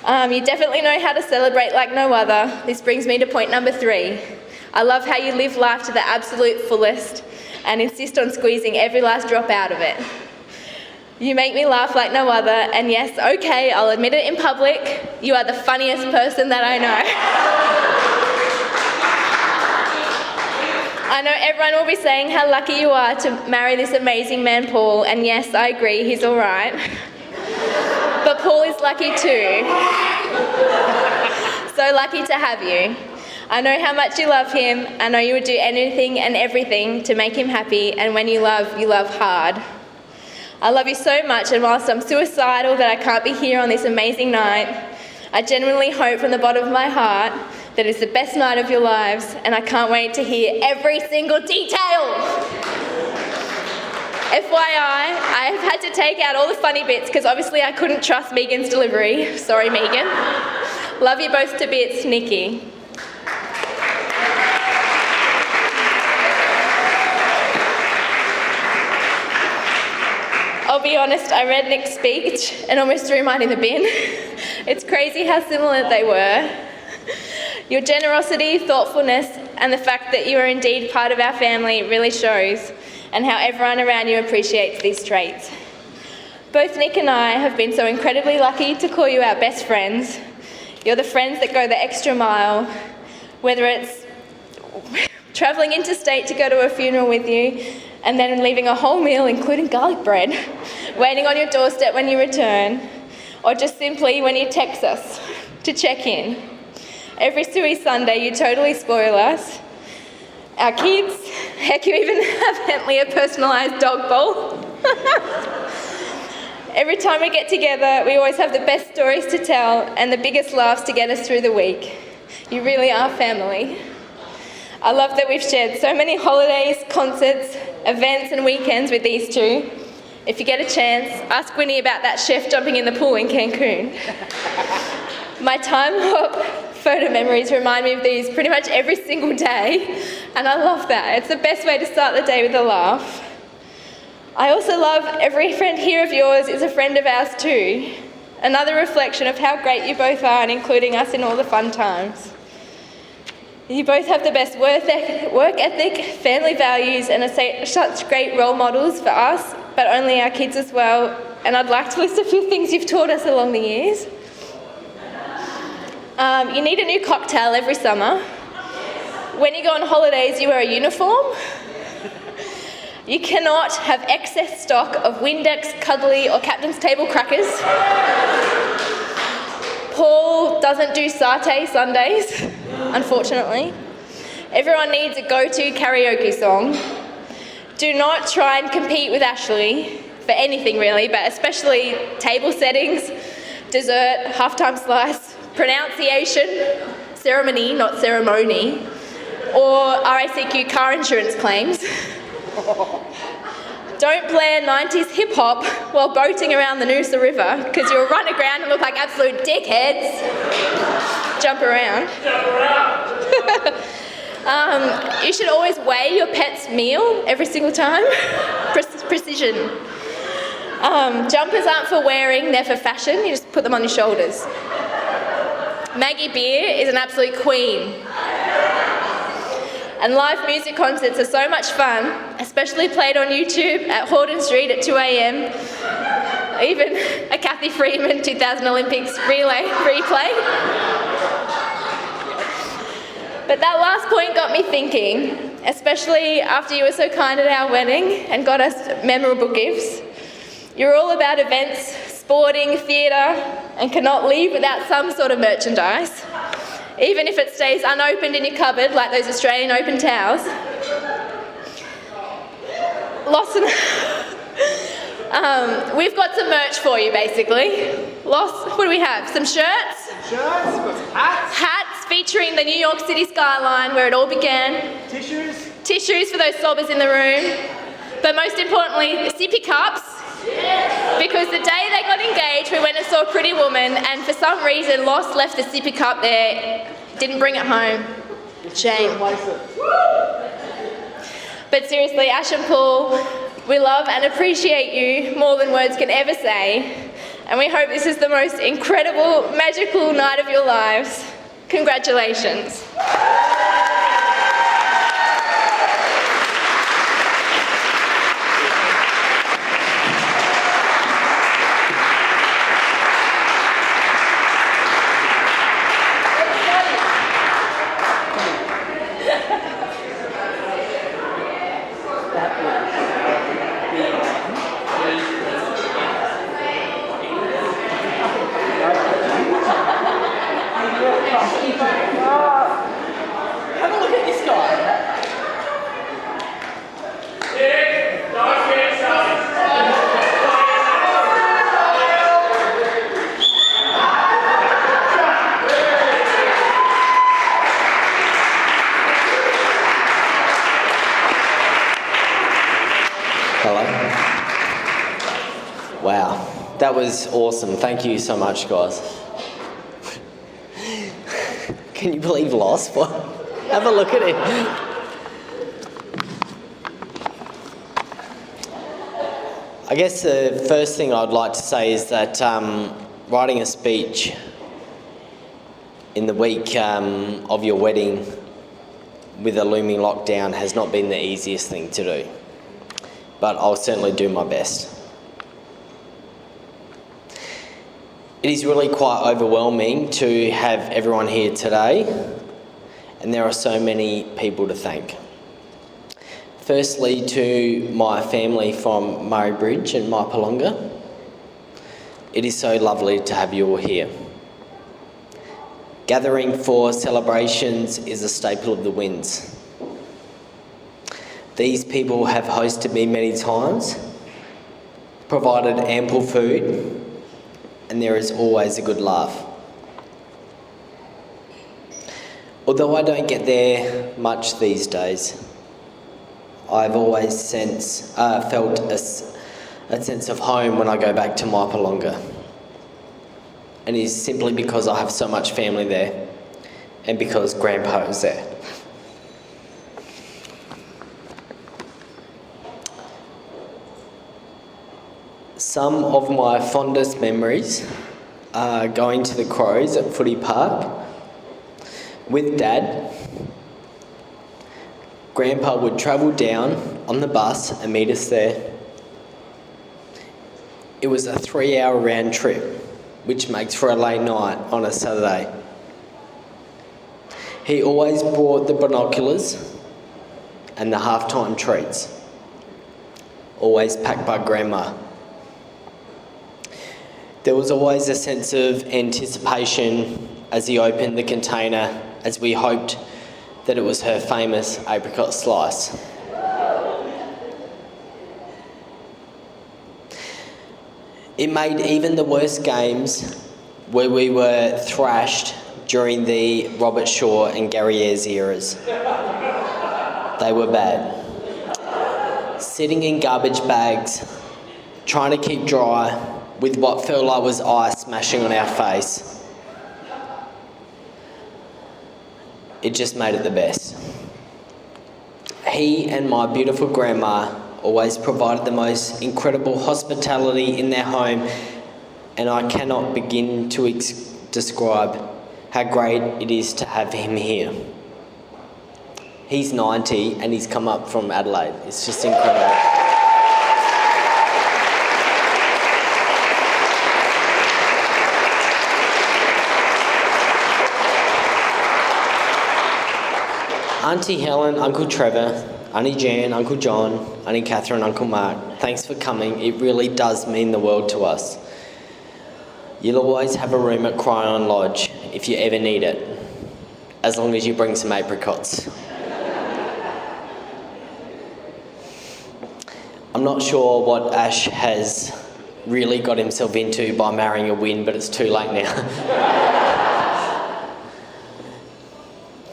You definitely know how to celebrate like no other. This brings me to point number 3. I love how you live life to the absolute fullest and insist on squeezing every last drop out of it. You make me laugh like no other, and yes, okay, I'll admit it in public, you are the funniest person that I know. I know everyone will be saying how lucky you are to marry this amazing man, Paul, and yes, I agree, he's all right. But Paul is lucky too. So lucky to have you. I know how much you love him. I know you would do anything and everything to make him happy, and when you love hard. I love you so much, and whilst I'm suicidal that I can't be here on this amazing night, I genuinely hope from the bottom of my heart that it's the best night of your lives, and I can't wait to hear every single detail. FYI, I have had to take out all the funny bits because obviously I couldn't trust Megan's delivery. Sorry, Megan. Love you both to bits, Nikki. I'll be honest, I read Nick's speech and almost threw mine in the bin. It's crazy how similar they were. Your generosity, thoughtfulness, and the fact that you are indeed part of our family really shows, and how everyone around you appreciates these traits. Both Nick and I have been so incredibly lucky to call you our best friends. You're the friends that go the extra mile, whether it's travelling interstate to go to a funeral with you, and then leaving a whole meal, including garlic bread, waiting on your doorstep when you return, or just simply when you text us to check in. Every Suey Sunday, you totally spoil us. Our kids, heck, you even have Hentley a personalised dog bowl. Every time we get together, we always have the best stories to tell and the biggest laughs to get us through the week. You really are family. I love that we've shared so many holidays, concerts, events and weekends with these two. If you get a chance, ask Winnie about that chef jumping in the pool in Cancun. My time hop photo memories remind me of these pretty much every single day, and I love that. It's the best way to start the day with a laugh. I also love every friend here of yours is a friend of ours too. Another reflection of how great you both are and including us in all the fun times. You both have the best work ethic, family values, and are such great role models for us, but only our kids as well. And I'd like to list a few things you've taught us along the years. You need a new cocktail every summer. When you go on holidays, you wear a uniform. You cannot have excess stock of Windex, Cuddly, or Captain's Table crackers. Paul doesn't do satay Sundays, unfortunately. Everyone needs a go-to karaoke song. Do not try and compete with Ashley for anything really, but especially table settings, dessert, halftime slice, pronunciation, ceremony, not ceremony, or RACQ car insurance claims. Don't blare 90s hip-hop while boating around the Noosa River, because you'll run aground and look like absolute dickheads. Jump around. You should always weigh your pet's meal every single time. Precision. Jumpers aren't for wearing, they're for fashion. You just put them on your shoulders. Maggie Beer is an absolute queen. And live music concerts are so much fun, especially played on YouTube at Hordern Street at 2 a.m. Even a Kathy Freeman 2000 Olympics replay. But that last point got me thinking, especially after you were so kind at our wedding and got us memorable gifts. You're all about events, sporting, theatre, and cannot leave without some sort of merchandise. Even if it stays unopened in your cupboard, like those Australian Open towels. We've got some merch for you, basically. What do we have? Some shirts? Hats featuring the New York City skyline, where it all began. Tissues for those sobbers in the room. But most importantly, sippy cups. Because the day they got engaged, we went and saw Pretty Woman, and for some reason, Lost left the sippy cup there, didn't bring it home. Shame. But seriously, Ash and Paul, we love and appreciate you more than words can ever say, and we hope this is the most incredible, magical night of your lives. Congratulations. Hello. Wow, that was awesome. Thank you so much, guys. Can you believe Lost? What? Have a look at it. I guess the first thing I'd like to say is that writing a speech in the week of your wedding with a looming lockdown has not been the easiest thing to do, but I'll certainly do my best. It is really quite overwhelming to have everyone here today, and there are so many people to thank. Firstly, to my family from Murray Bridge and Maipalonga. It is so lovely to have you all here. Gathering for celebrations is a staple of the Winds. These people have hosted me many times, provided ample food, and there is always a good laugh. Although I don't get there much these days, I've always felt a sense of home when I go back to Maipalonga. And it is simply because I have so much family there and because Grandpa is there. Some of my fondest memories are going to the Crows at Footy Park with Dad. Grandpa would travel down on the bus and meet us there. It was a 3-hour round trip, which makes for a late night on a Saturday. He always brought the binoculars and the halftime treats, always packed by Grandma. There was always a sense of anticipation as he opened the container, as we hoped that it was her famous apricot slice. It made even the worst games where we were thrashed during the Robert Shaw and Gary Ayres eras. They were bad. Sitting in garbage bags, trying to keep dry with what felt like was ice smashing on our face. It just made it the best. He and my beautiful Grandma always provided the most incredible hospitality in their home, and I cannot begin to describe how great it is to have him here. He's 90 and he's come up from Adelaide. It's just incredible. Auntie Helen, Uncle Trevor, Auntie Jan, Uncle John, Auntie Catherine, Uncle Mark, thanks for coming. It really does mean the world to us. You'll always have a room at Cryon Lodge if you ever need it, as long as you bring some apricots. I'm not sure what Ash has really got himself into by marrying a Win, but it's too late now.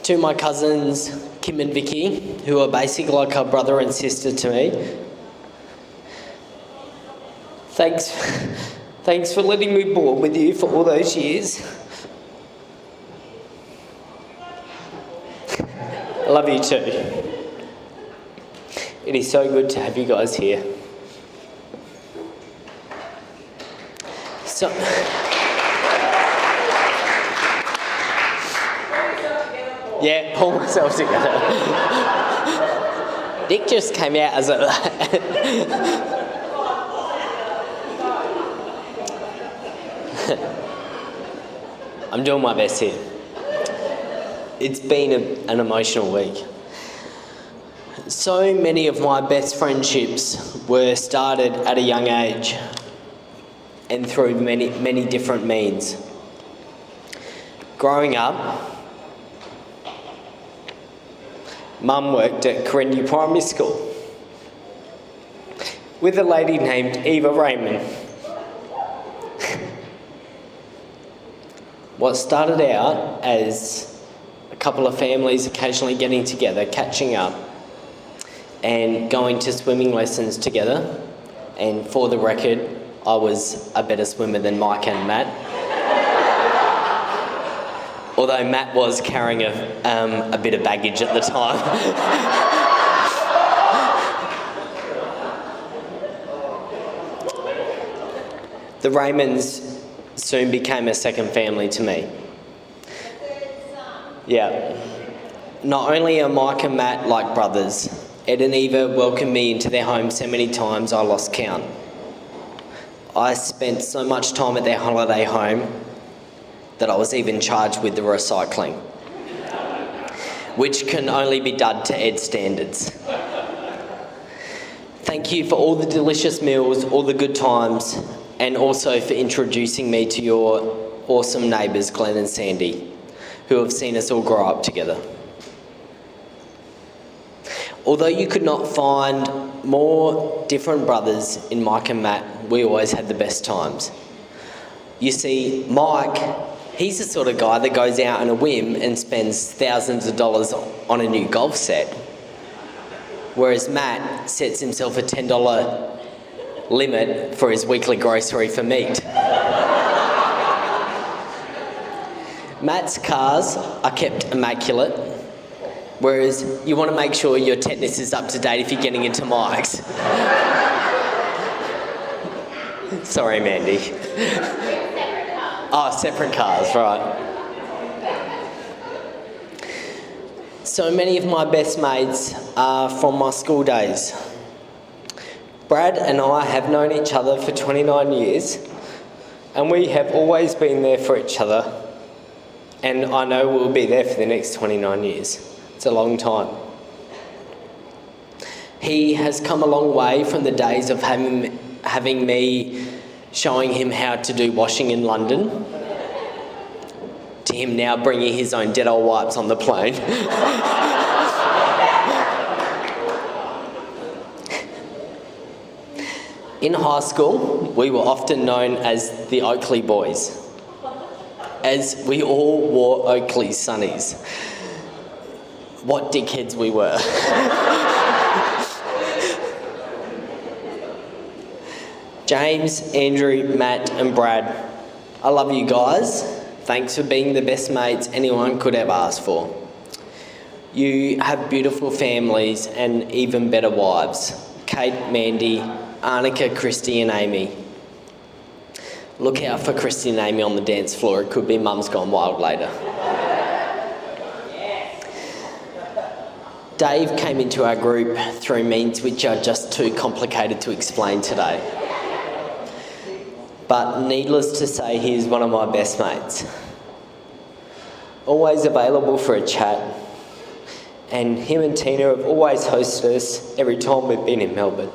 To my cousins, Kim and Vicky, who are basically like a brother and sister to me. Thanks for letting me board with you for all those years. I love you too. It is so good to have you guys here. So... Yeah, pull myself together. Dick just came out as a... I'm doing my best here. It's been an emotional week. So many of my best friendships were started at a young age and through many different means. Growing up, Mum worked at Corindy Primary School with a lady named Eva Raymond. What started out as a couple of families occasionally getting together, catching up, and going to swimming lessons together. And for the record, I was a better swimmer than Mike and Matt. Although Matt was carrying a bit of baggage at the time. The Raymonds soon became a second family to me. Yeah. Not only are Mike and Matt like brothers, Ed and Eva welcomed me into their home so many times I lost count. I spent so much time at their holiday home that I was even charged with the recycling, which can only be done to Ed's standards. Thank you for all the delicious meals, all the good times, and also for introducing me to your awesome neighbours, Glenn and Sandy, who have seen us all grow up together. Although you could not find more different brothers in Mike and Matt, we always had the best times. You see, Mike, he's the sort of guy that goes out on a whim and spends thousands of dollars on a new golf set. Whereas Matt sets himself a $10 limit for his weekly grocery for meat. Matt's cars are kept immaculate, whereas you want to make sure your tetanus is up to date if you're getting into Mike's. Sorry, Mandy. Oh, separate cars, right. So many of my best mates are from my school days. Brad and I have known each other for 29 years, and we have always been there for each other, and I know we'll be there for the next 29 years. It's a long time. He has come a long way from the days of having me showing him how to do washing in London, to him now bringing his own Dettol wipes on the plane. In high school, we were often known as the Oakley Boys, as we all wore Oakley sunnies. What dickheads we were. James, Andrew, Matt and Brad, I love you guys. Thanks for being the best mates anyone could ever ask for. You have beautiful families and even better wives. Kate, Mandy, Arnica, Christy and Amy. Look out for Christy and Amy on the dance floor. It could be Mum's Gone Wild later. Dave came into our group through means which are just too complicated to explain today. But needless to say, he is one of my best mates. Always available for a chat. And him and Tina have always hosted us every time we've been in Melbourne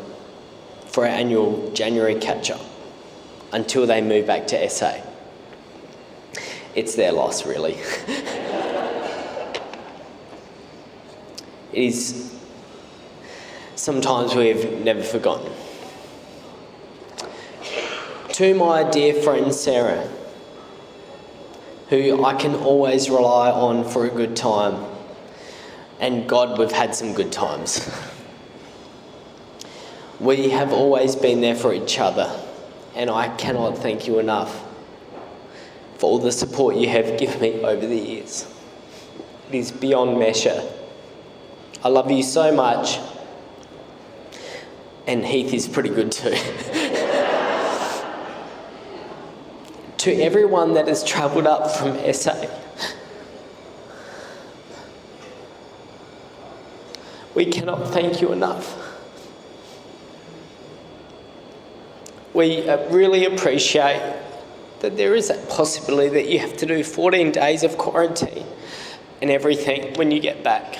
for our annual January catch-up until they move back to SA. It's their loss, really. It is sometimes we've never forgotten. To my dear friend Sarah, who I can always rely on for a good time, and God, we've had some good times. We have always been there for each other, and I cannot thank you enough for all the support you have given me over the years. It is beyond measure. I love you so much, and Heath is pretty good too. To everyone that has travelled up from SA, we cannot thank you enough. We really appreciate that there is that possibility that you have to do 14 days of quarantine and everything when you get back.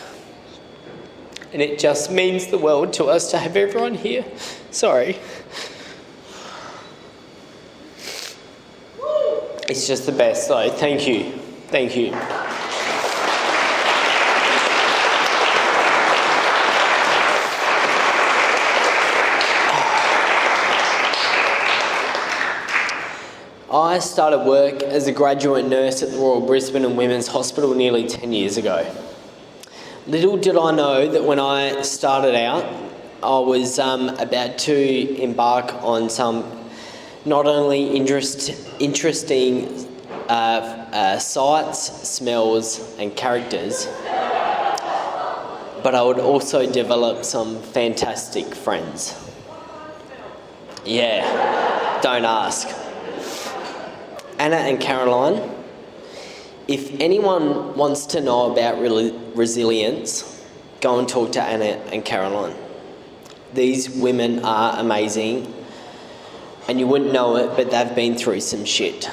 And it just means the world to us to have everyone here. Sorry. It's just the best though. Thank you. Thank you. I started work as a graduate nurse at the Royal Brisbane and Women's Hospital nearly 10 years ago. Little did I know that when I started out, I was about to embark on some not only interesting sights, smells and characters, but I would also develop some fantastic friends. Yeah, don't ask. Anna and Caroline, if anyone wants to know about resilience, go and talk to Anna and Caroline. These women are amazing, and you wouldn't know it, but they've been through some shit.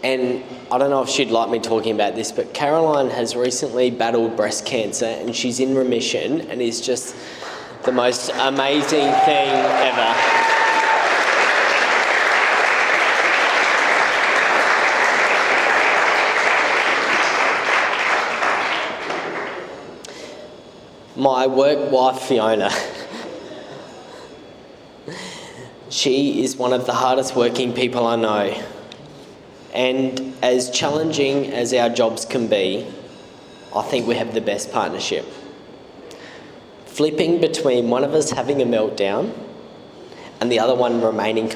And I don't know if she'd like me talking about this, but Caroline has recently battled breast cancer, and she's in remission, and is just the most amazing thing ever. My work wife, Fiona. She is one of the hardest working people I know. And as challenging as our jobs can be, I think we have the best partnership. Flipping between one of us having a meltdown and the other one remaining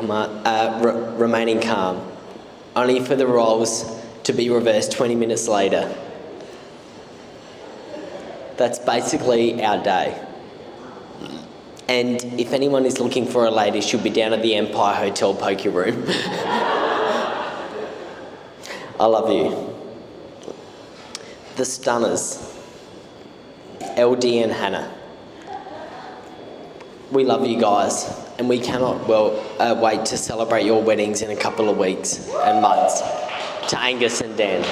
calm, only for the roles to be reversed 20 minutes later. That's basically our day. And if anyone is looking for a lady, she'll be down at the Empire Hotel Poker Room. I love you. The Stunners, LD and Hannah. We love you guys, and we cannot wait to celebrate your weddings in a couple of weeks and months. To Angus and Dan.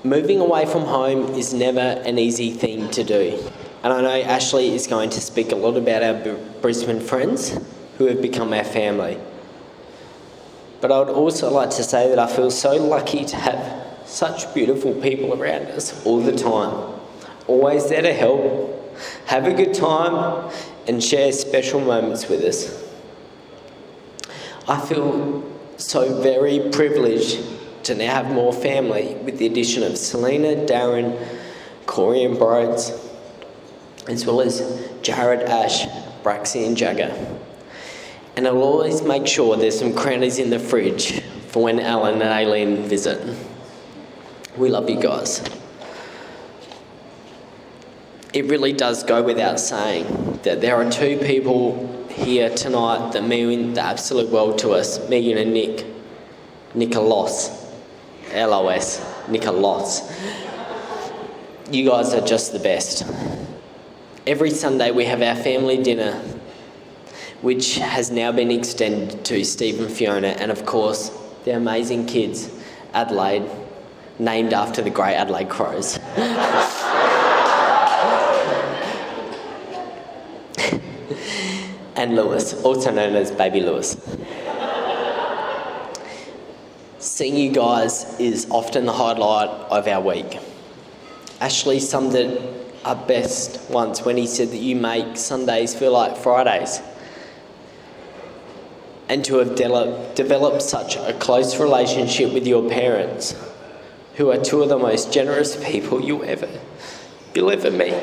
Moving away from home is never an easy thing to do. And I know Ashley is going to speak a lot about our Brisbane friends who have become our family. But I would also like to say that I feel so lucky to have such beautiful people around us all the time. Always there to help, have a good time, and share special moments with us. I feel so very privileged to now have more family with the addition of Selena, Darren, Corey and Broads, as well as Jared, Ash, Braxy and Jagger. And I'll always make sure there's some crannies in the fridge for when Alan and Aileen visit. We love you guys. It really does go without saying that there are two people here tonight that mean the absolute world to us, Megan and Nick. Nicholas. LOS. Nicholas. You guys are just the best. Every Sunday we have our family dinner, which has now been extended to Steve and Fiona, and of course, their amazing kids, Adelaide, named after the great Adelaide Crows. And Lewis, also known as Baby Lewis. Seeing you guys is often the highlight of our week. Ashley summed it up best once when he said that you make Sundays feel like Fridays. And to have developed such a close relationship with your parents, who are two of the most generous people you'll ever meet.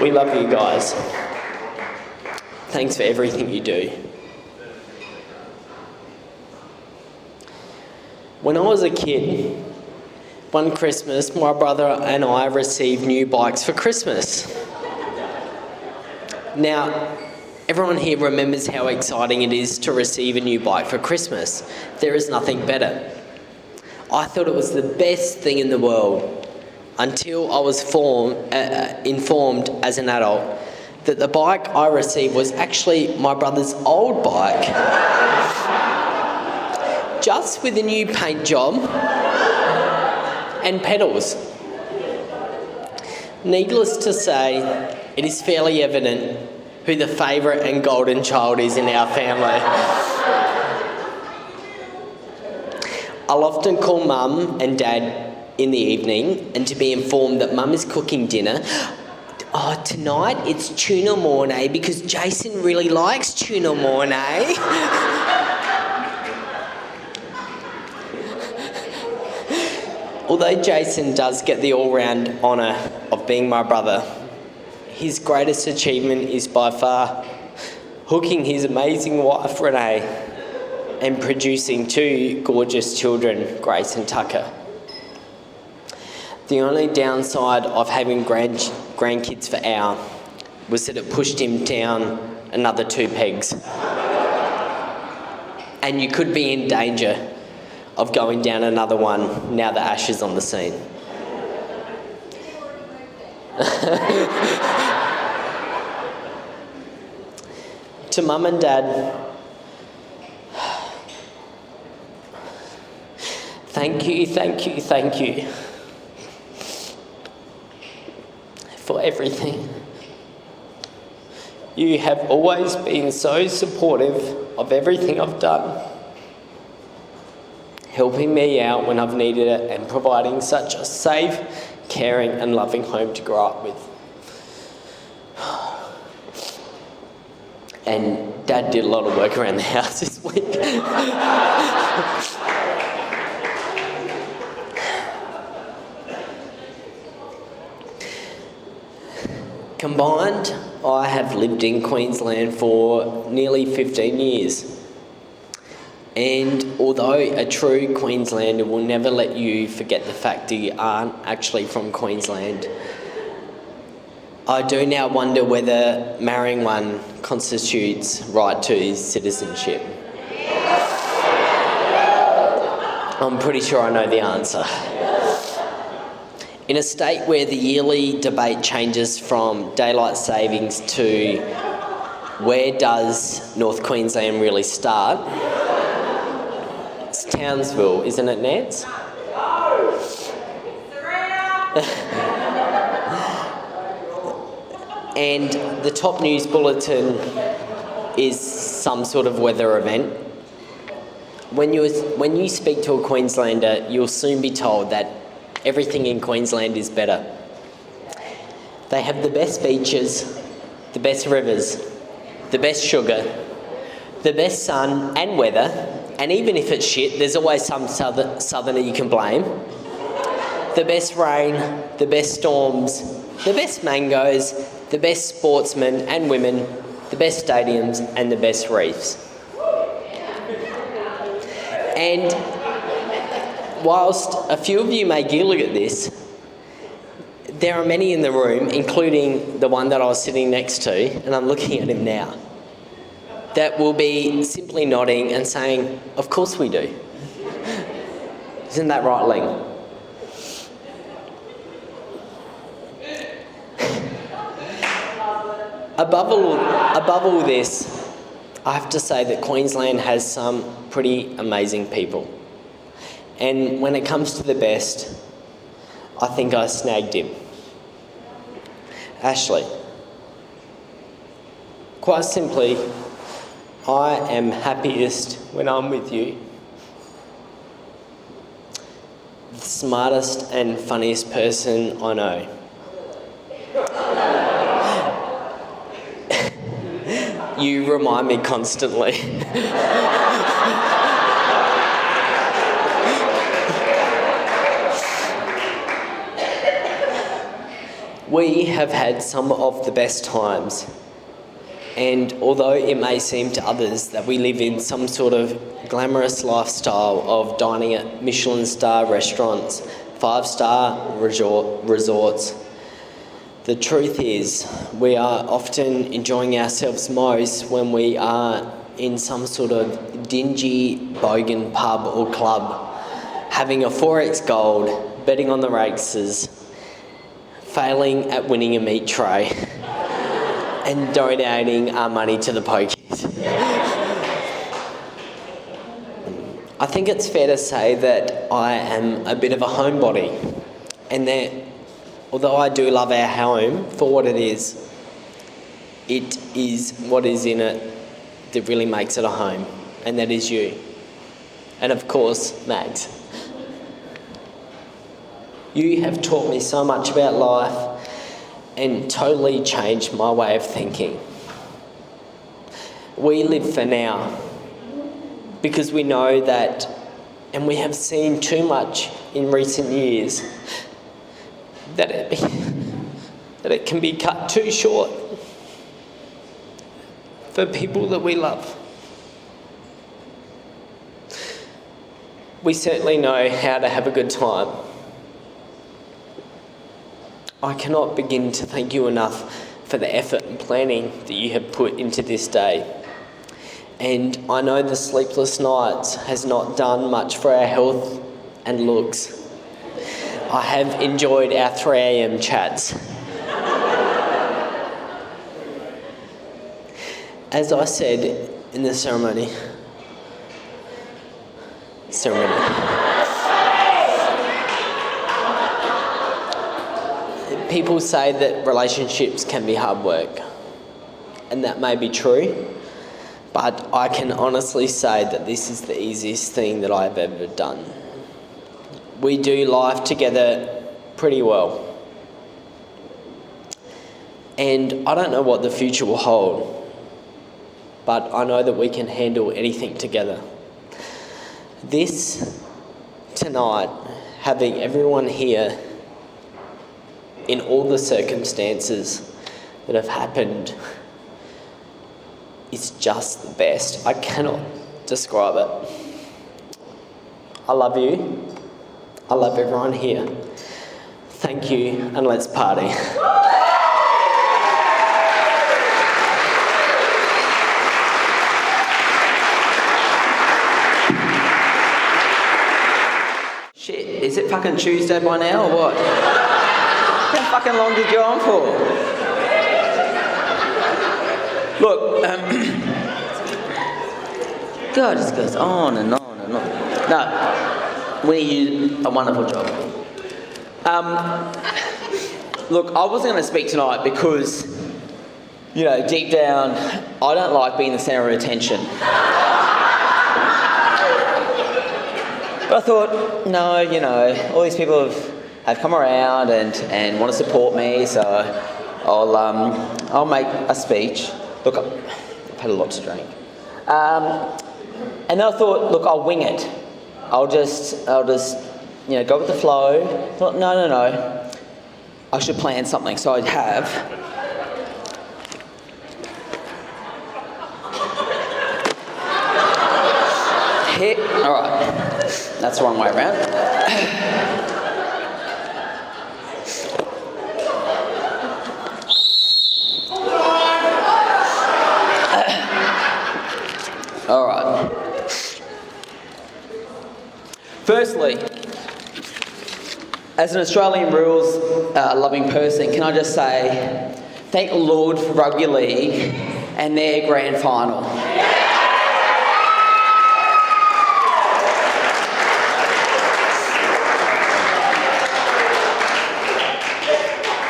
We love you guys. Thanks for everything you do. When I was a kid, one Christmas, my brother and I received new bikes for Christmas. Now, everyone here remembers how exciting it is to receive a new bike for Christmas. There is nothing better. I thought it was the best thing in the world until I was informed as an adult that the bike I received was actually my brother's old bike, just with a new paint job and pedals. Needless to say, it is fairly evident who the favourite and golden child is in our family. I'll often call Mum and Dad in the evening and to be informed that Mum is cooking dinner. Oh, tonight it's tuna mornay because Jason really likes tuna mornay. Although Jason does get the all-round honour of being my brother, his greatest achievement is by far hooking his amazing wife Renee and producing two gorgeous children, Grace and Tucker. The only downside of having grandkids for Al was that it pushed him down another 2 pegs. And you could be in danger of going down another one now that Ash is on the scene. To Mum and Dad, thank you for everything. You have always been so supportive of everything I've done, helping me out when I've needed it and providing such a safe, caring and loving home to grow up with. And Dad did a lot of work around the house this week. Combined, I have lived in Queensland for nearly 15 years. And although a true Queenslander will never let you forget the fact that you aren't actually from Queensland, I do now wonder whether marrying one constitutes right to citizenship. I'm pretty sure I know the answer. In a state where the yearly debate changes from daylight savings to where does North Queensland really start, it's Townsville, isn't it, Nance? And the top news bulletin is some sort of weather event. When you speak to a Queenslander, you'll soon be told that everything in Queensland is better. They have the best beaches, the best rivers, the best sugar, the best sun and weather, and even if it's shit, there's always some southerner you can blame. The best rain, the best storms, the best mangoes, the best sportsmen and women, the best stadiums and the best reefs. And whilst a few of you may giggle at this, there are many in the room, including the one that I was sitting next to, and I'm looking at him now, that will be simply nodding and saying, of course we do. Isn't that right, Ling? Above all this, I have to say that Queensland has some pretty amazing people. And when it comes to the best, I think I snagged him. Ashley. Quite simply, I am happiest when I'm with you. The smartest and funniest person I know. You remind me constantly. We have had some of the best times, and although it may seem to others that we live in some sort of glamorous lifestyle of dining at Michelin star restaurants, 5-star resorts, the truth is we are often enjoying ourselves most when we are in some sort of dingy bogan pub or club, having a 4X gold, betting on the races, failing at winning a meat tray, and donating our money to the pokies. I think it's fair to say that I am a bit of a homebody, and that although I do love our home for what it is what is in it that really makes it a home, and that is you. And of course, Mags. You have taught me so much about life and totally changed my way of thinking. We live for now because we know that, and we have seen too much in recent years, that it can be cut too short for people that we love. We certainly know how to have a good time. I cannot begin to thank you enough for the effort and planning that you have put into this day. And I know the sleepless nights has not done much for our health and looks. I have enjoyed our 3 a.m. chats. As I said in the ceremony, people say that relationships can be hard work, and that may be true, but I can honestly say that this is the easiest thing that I've ever done. We do life together pretty well, and I don't know what the future will hold, but I know that we can handle anything together. This tonight, having everyone here in all the circumstances that have happened, is just the best. I cannot describe it. I love you. I love everyone here. Thank you, and let's party. Shit, is it fucking Tuesday by now or what? How fucking long did you go on for? Look, God, this goes on and on and on. No, we do a wonderful job. Look, I wasn't going to speak tonight because, you know, deep down, I don't like being the centre of attention. But I thought, no, you know, all these people have come around and want to support me, so I'll make a speech. Look, I've had a lot to drink. And then I thought, look, I'll wing it. I'll just, you know, go with the flow. I thought, no. I should plan something. So I'd have hit. All right. That's the wrong way around. All right. Firstly, as an Australian rules loving person, can I just say thank the Lord for Rugby League and their grand final.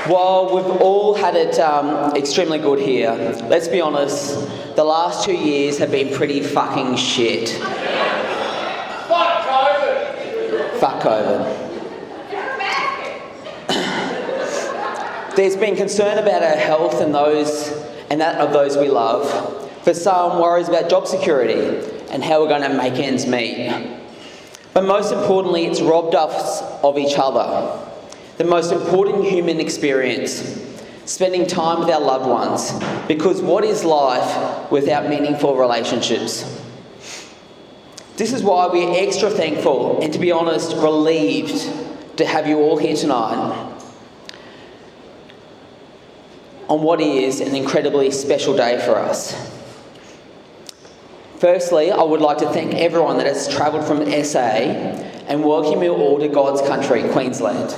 While we've all had it extremely good here, let's be honest, the last 2 years have been pretty fucking shit. Fuck COVID! Fuck COVID. There's been concern about our health and that of those we love. For some, worries about job security and how we're going to make ends meet. But most importantly, it's robbed us of each other. The most important human experience, spending time with our loved ones, because what is life without meaningful relationships? This is why we're extra thankful and, to be honest, relieved to have you all here tonight on what is an incredibly special day for us. Firstly, I would like to thank everyone that has travelled from SA and welcome you all to God's country, Queensland.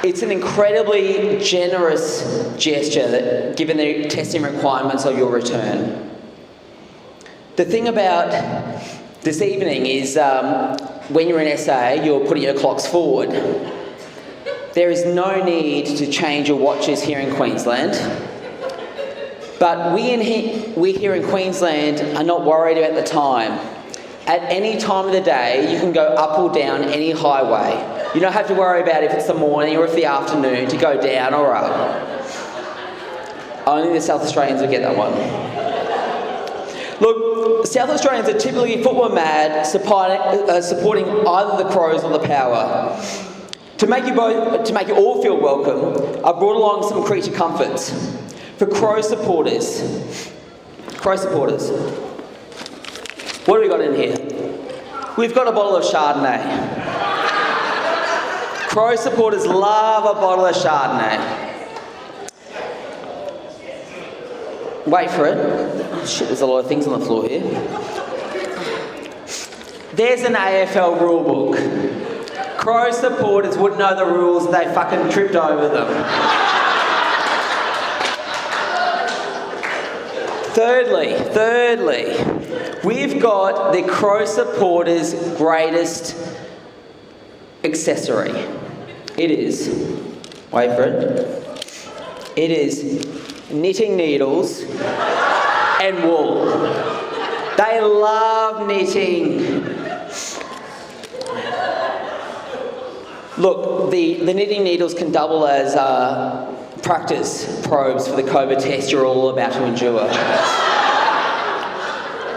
It's an incredibly generous gesture given the testing requirements of your return. The thing about this evening is when you're in SA, you're putting your clocks forward. There is no need to change your watches here in Queensland. But we here in Queensland are not worried about the time. At any time of the day, you can go up or down any highway. You don't have to worry about if it's the morning or if the afternoon to go down or up. Only the South Australians will get that one. Look, South Australians are typically football mad, supporting either the Crows or the Power. To make you all feel welcome, I brought along some creature comforts for Crow supporters. What have we got in here? We've got a bottle of Chardonnay. Crow supporters love a bottle of Chardonnay. Wait for it. Shit, there's a lot of things on the floor here. There's an AFL rule book. Crow supporters wouldn't know the rules, they fucking tripped over them. Thirdly, we've got the Crow supporters' greatest accessory. It is, wait for it, it is knitting needles and wool. They love knitting. Look, the knitting needles can double as practice probes for the COVID test you're all about to endure.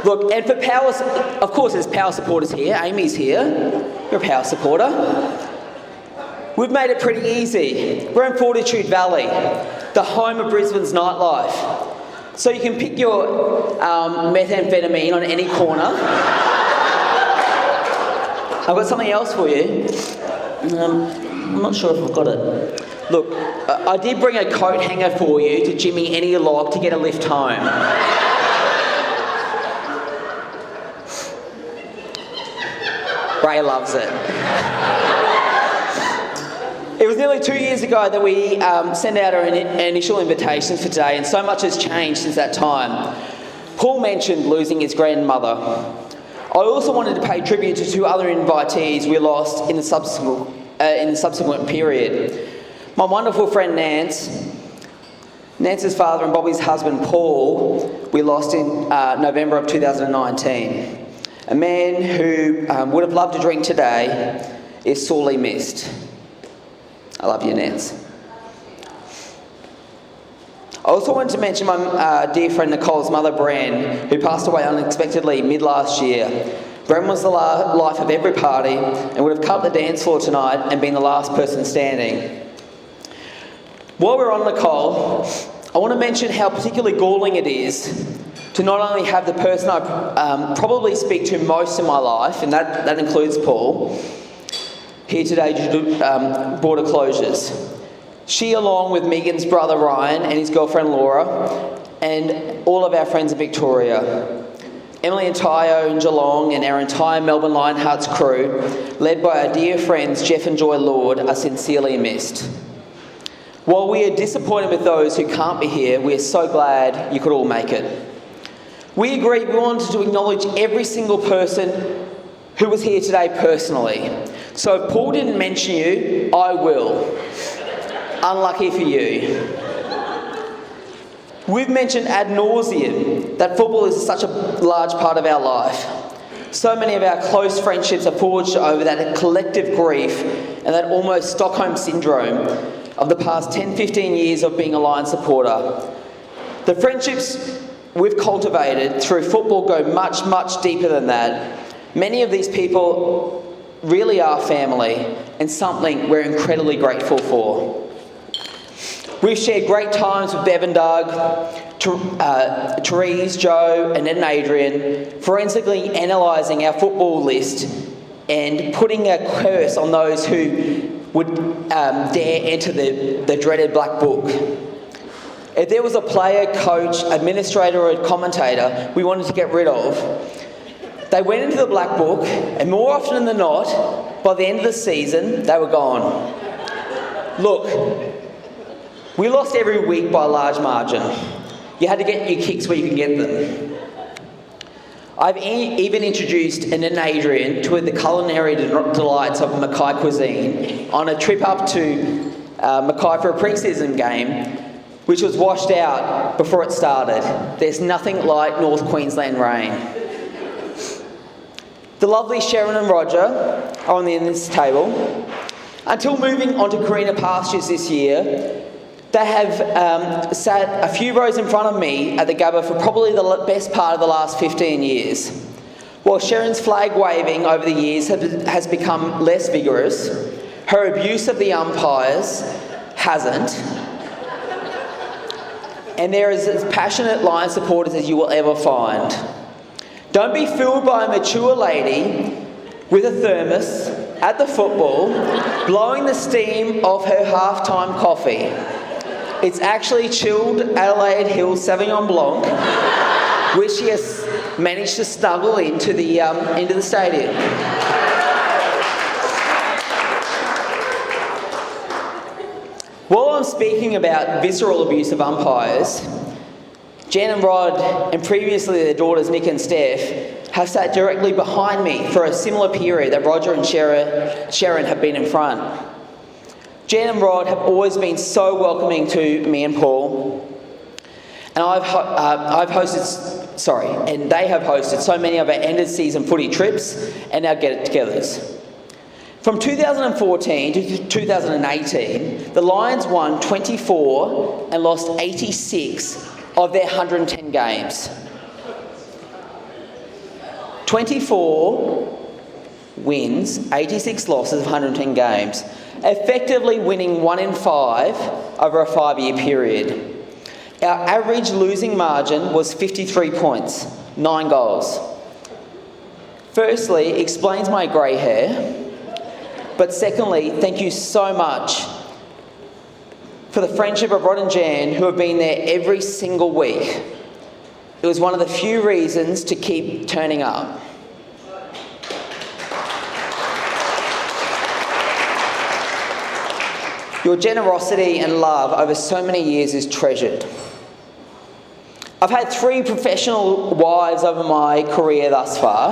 Look, and for Power, of course there's Power supporters here. Amy's here. You're a Power supporter. We've made it pretty easy. We're in Fortitude Valley, the home of Brisbane's nightlife. So you can pick your methamphetamine on any corner. I've got something else for you. I'm not sure if I've got it. Look, I did bring a coat hanger for you to jimmy any log to get a lift home. Ray loves it. It was nearly 2 years ago that we sent out our initial invitations for today, and so much has changed since that time. Paul mentioned losing his grandmother. I also wanted to pay tribute to two other invitees we lost in the subsequent period. My wonderful friend Nance's father and Bobby's husband Paul, we lost in November of 2019. A man who would have loved to drink today is sorely missed. I love you, Nance. I also wanted to mention my dear friend Nicole's mother, Bren, who passed away unexpectedly mid-last year. Bren was the life of every party and would have cut the dance floor tonight and been the last person standing. While we're on Nicole, I want to mention how particularly galling it is to not only have the person I probably speak to most in my life, and that includes Paul, here today due to border closures. She, along with Megan's brother Ryan and his girlfriend Laura, and all of our friends in Victoria, Emily and Tayo in Geelong, and our entire Melbourne Lionhearts crew, led by our dear friends Jeff and Joy Lord, are sincerely missed. While we are disappointed with those who can't be here, we are so glad you could all make it. We agreed we wanted to acknowledge every single person who was here today personally. So if Paul didn't mention you, I will. Unlucky for you. We've mentioned ad nauseum that football is such a large part of our life. So many of our close friendships are forged over that collective grief and that almost Stockholm syndrome of the past 10, 15 years of being a Lions supporter. The friendships we've cultivated through football go much, much deeper than that. Many of these people really are family and something we're incredibly grateful for. We've shared great times with Bev and Doug, Therese, Joe, and Ed and Adrian, forensically analysing our football list and putting a curse on those who would dare enter the dreaded black book. If there was a player, coach, administrator, or commentator we wanted to get rid of, they went into the black book, and more often than not, by the end of the season, they were gone. Look, we lost every week by a large margin. You had to get your kicks where you can get them. I've even introduced Ed and Adrian to the culinary delights of Mackay cuisine on a trip up to Mackay for a pre-season game, which was washed out before it started. There's nothing like North Queensland rain. The lovely Sharon and Roger are on the end of this table. Until moving on to greener pastures this year, they have sat a few rows in front of me at the Gabba for probably the best part of the last 15 years. While Sharon's flag waving over the years has become less vigorous, her abuse of the umpires hasn't. And they're as passionate Lions supporters as you will ever find. Don't be fooled by a mature lady with a thermos at the football, blowing the steam off her halftime coffee. It's actually chilled Adelaide Hill Sauvignon Blanc, which she has managed to snuggle into the stadium. While I'm speaking about visceral abuse of umpires, Jen and Rod, and previously their daughters Nick and Steph, have sat directly behind me for a similar period that Roger and Sharon have been in front. Jen and Rod have always been so welcoming to me and Paul, and they have hosted so many of our end of season footy trips and our get-togethers. From 2014 to 2018, the Lions won 24 and lost 86 of their 110 games. 24 wins, 86 losses of 110 games, effectively winning 1 in 5 over a 5-year period. Our average losing margin was 53 points, 9 goals. Firstly, explains my grey hair, but secondly, thank you so much for the friendship of Rod and Jan, who have been there every single week. It was one of the few reasons to keep turning up. Your generosity and love over so many years is treasured. I've had 3 professional wives over my career thus far,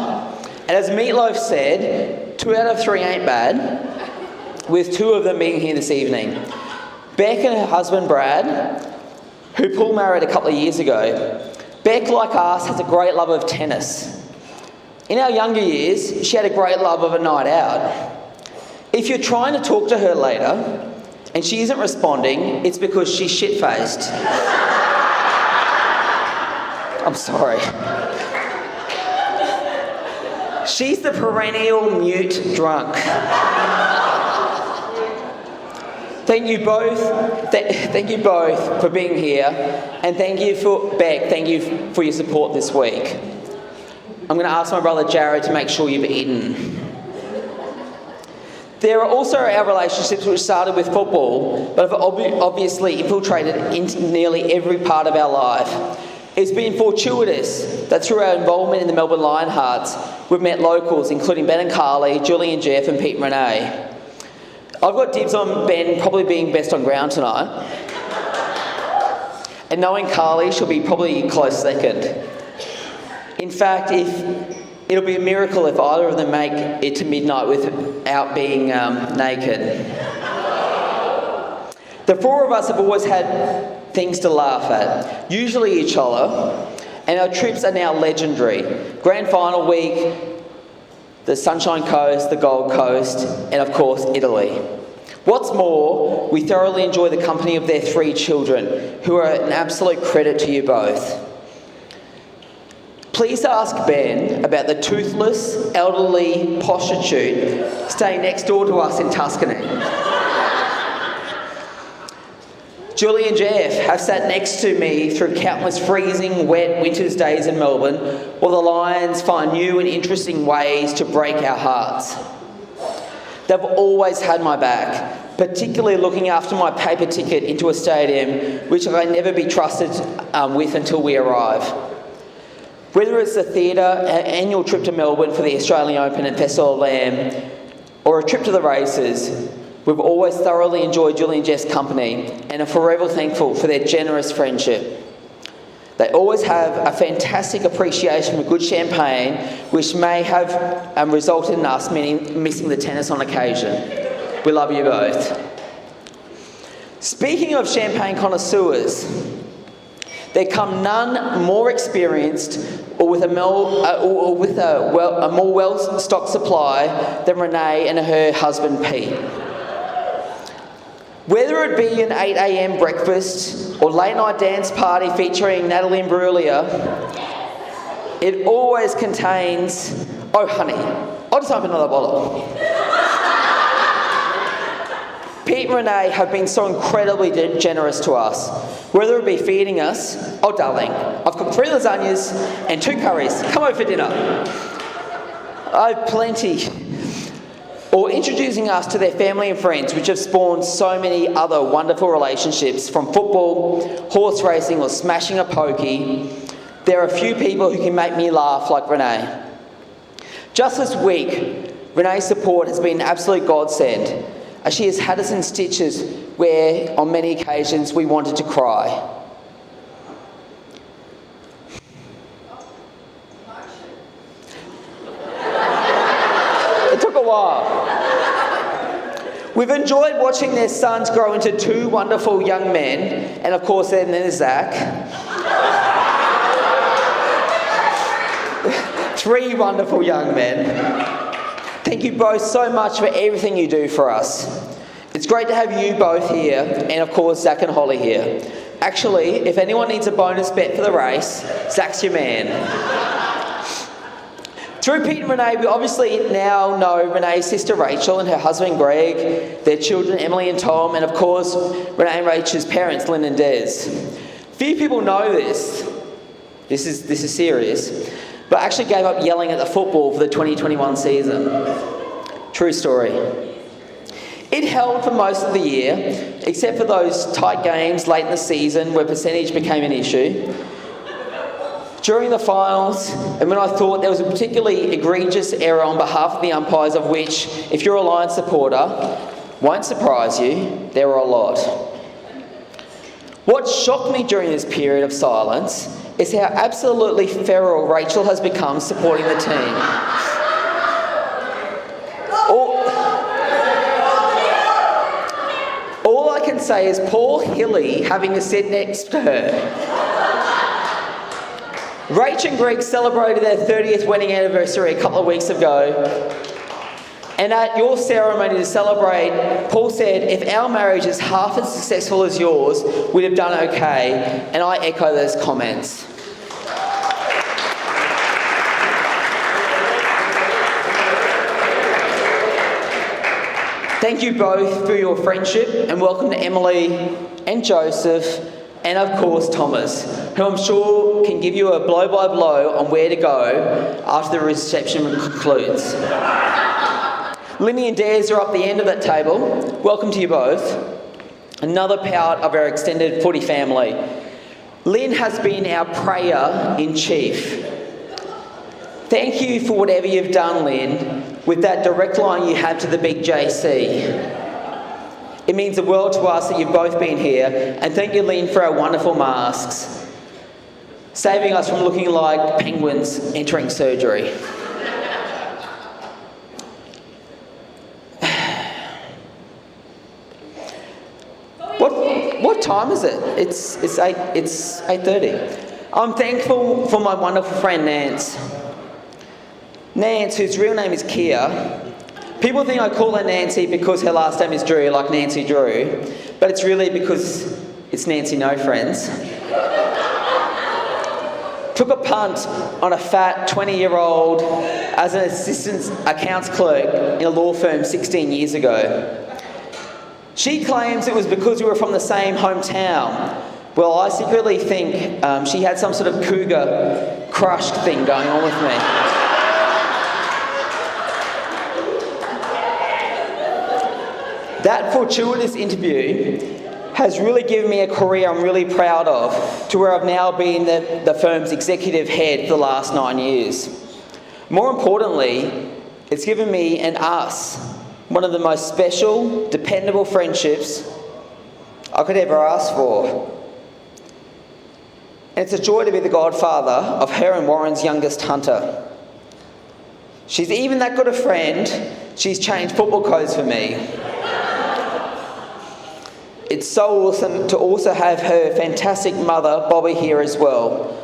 and as Meatloaf said, 2 out of 3 ain't bad, with 2 of them being here this evening. Beck and her husband Brad, who Paul married a couple of years ago. Beck, like us, has a great love of tennis. In our younger years, she had a great love of a night out. If you're trying to talk to her later, and she isn't responding, it's because she's shit-faced. I'm sorry. She's the perennial mute drunk. Thank you both for being here, and thank you for Beck. Thank you for your support this week. I'm going to ask my brother Jared to make sure you've eaten. There are also our relationships which started with football, but have obviously infiltrated into nearly every part of our life. It's been fortuitous that through our involvement in the Melbourne Lionhearts, we've met locals including Ben and Carly, Julie and Jeff, and Pete and Renee. I've got dibs on Ben probably being best on ground tonight. And knowing Carly, she'll be probably close second. In fact, it'll be a miracle if either of them make it to midnight without being naked. The 4 of us have always had things to laugh at, usually each other, and our trips are now legendary. Grand final week, the Sunshine Coast, the Gold Coast, and of course, Italy. What's more, we thoroughly enjoy the company of their 3 children, who are an absolute credit to you both. Please ask Ben about the toothless, elderly prostitute staying next door to us in Tuscany. Julie and Jeff have sat next to me through countless freezing, wet winter's days in Melbourne, while the Lions find new and interesting ways to break our hearts. They've always had my back, particularly looking after my paper ticket into a stadium, which I may never be trusted with until we arrive. Whether it's the theatre, our annual trip to Melbourne for the Australian Open and Festival of Lamb, or a trip to the races, we've always thoroughly enjoyed Julie and Jeff's company and are forever thankful for their generous friendship. They always have a fantastic appreciation for good champagne, which may have resulted in us missing the tennis on occasion. We love you both. Speaking of champagne connoisseurs, there come none more experienced or with a more well-stocked supply than Renee and her husband Pete. Whether it be an 8 a.m. breakfast or late night dance party featuring Natalie Imbruglia, it always contains, oh honey, I'll just open another bottle. Pete and Renee have been so incredibly generous to us. Whether it be feeding us, oh darling, I've cooked 3 lasagnas and 2 curries. Come over for dinner. I've plenty. Or introducing us to their family and friends, which have spawned so many other wonderful relationships, from football, horse racing, or smashing a pokey. There are a few people who can make me laugh like Renee. Just this week, Renee's support has been an absolute godsend, as she has had us in stitches where, on many occasions, we wanted to cry. It took a while. We've enjoyed watching their sons grow into 2 wonderful young men, and of course then there's Zach. 3 wonderful young men. Thank you both so much for everything you do for us. It's great to have you both here, and of course Zach and Holly here. Actually, if anyone needs a bonus bet for the race, Zach's your man. Through Pete and Renee, we obviously now know Renee's sister Rachel and her husband Greg, their children Emily and Tom, and of course Renee and Rachel's parents Lynn and Des. Few people know this. This is serious. But I actually gave up yelling at the football for the 2021 season. True story. It held for most of the year, except for those tight games late in the season where percentage became an issue. During the finals, and when I thought there was a particularly egregious error on behalf of the umpires, of which, if you're a Lions supporter, won't surprise you, there were a lot. What shocked me during this period of silence is how absolutely feral Rachel has become supporting the team. All I can say is poor Hilly having to sit next to her. Rach and Greg celebrated their 30th wedding anniversary a couple of weeks ago. And at your ceremony to celebrate, Paul said, if our marriage is half as successful as yours, we'd have done okay. And I echo those comments. Thank you both for your friendship, and welcome to Emily and Joseph, and of course Thomas, who I'm sure can give you a blow-by-blow on where to go after the reception concludes. Linny and Des are up the end of that table. Welcome to you both. Another part of our extended footy family. Lynn has been our prayer in chief. Thank you for whatever you've done, Lynn, with that direct line you have to the big JC. It means the world to us that you've both been here, and thank you, Lynn, for our wonderful masks, saving us from looking like penguins entering surgery. What time is it? It's 8:30. I'm thankful for my wonderful friend Nance. Nance, whose real name is Kia. People think I call her Nancy because her last name is Drew, like Nancy Drew, but it's really because it's Nancy No Friends. Took a punt on a fat 20-year-old as an assistant accounts clerk in a law firm 16 years ago. She claims it was because we were from the same hometown. Well, I secretly think she had some sort of cougar crushed thing going on with me. That fortuitous interview has really given me a career I'm really proud of, to where I've now been the firm's executive head for the last 9 years. More importantly, it's given me and us one of the most special, dependable friendships I could ever ask for. And it's a joy to be the godfather of her and Warren's youngest, Hunter. She's even that good a friend, she's changed football codes for me. It's so awesome to also have her fantastic mother, Bobby, here as well.